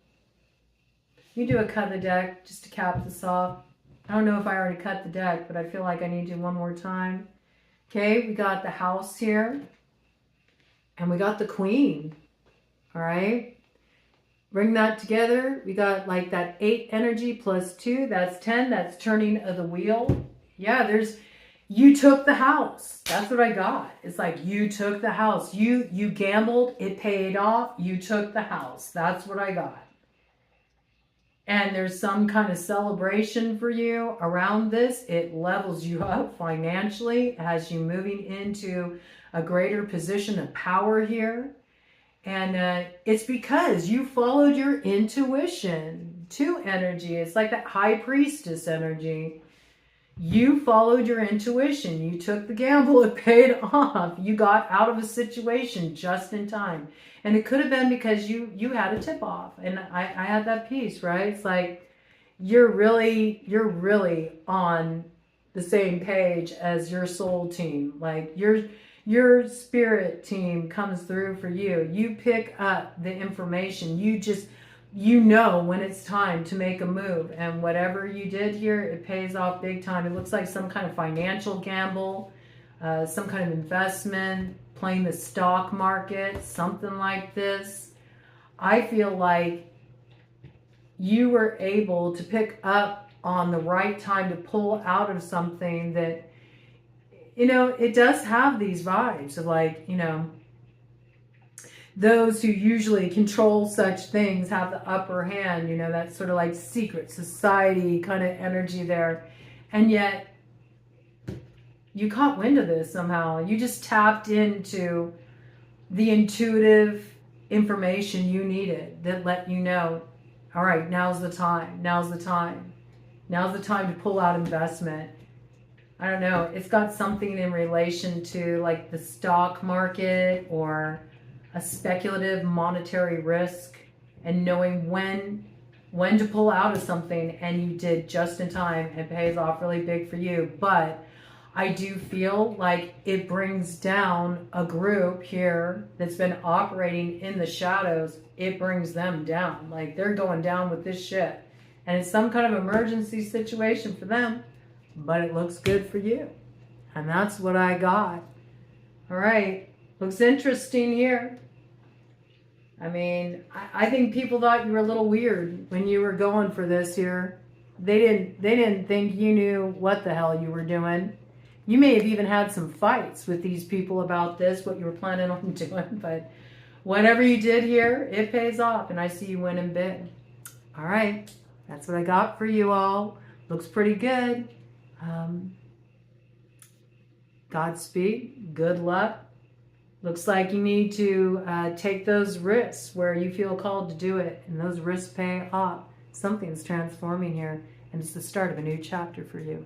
You do a cut the deck just to cap this off. I don't know if I already cut the deck, but I feel like I need to one more time. Okay, we got the house here. And we got the queen. All right. Bring that together. We got like that 8 energy plus 2. That's 10. That's turning of the wheel. Yeah, you took the house. That's what I got. It's like you took the house. You gambled. It paid off. You took the house. That's what I got. And there's some kind of celebration for you around this. It levels you up financially as you moving into a greater position of power here. And it's because you followed your intuition. 2 energy. It's like that high priestess energy. You followed your intuition. You took the gamble. It paid off. You got out of a situation just in time. And it could have been because you had a tip off. And I had that piece, right? It's like you're really on the same page as your soul team. Like your spirit team comes through for you. You pick up the information. You know when it's time to make a move. And whatever you did here, it pays off big time. It looks like some kind of financial gamble, some kind of investment, playing the stock market, something like this. I feel like you were able to pick up on the right time to pull out of something that, you know, it does have these vibes of like, you know, those who usually control such things have the upper hand, you know, that sort of like secret society kind of energy there. And yet you caught wind of this somehow. You just tapped into the intuitive information you needed that let you know, all right, now's the time. Now's the time. Now's the time to pull out investment. I don't know. It's got something in relation to like the stock market or a speculative monetary risk and knowing when to pull out of something, and you did just in time. It pays off really big for you. But I do feel like it brings down a group here that's been operating in the shadows. It brings them down. Like they're going down with this shit. And it's some kind of emergency situation for them. But it looks good for you. And that's what I got. All right. Looks interesting here. I mean, I think people thought you were a little weird when you were going for this here. They didn't think you knew what the hell you were doing. You may have even had some fights with these people about this, what you were planning on doing. But whatever you did here, it pays off. And I see you winning big. All right. That's what I got for you all. Looks pretty good. Godspeed. Good luck. Looks like you need to take those risks where you feel called to do it. And those risks pay off. Something's transforming here. And it's the start of a new chapter for you.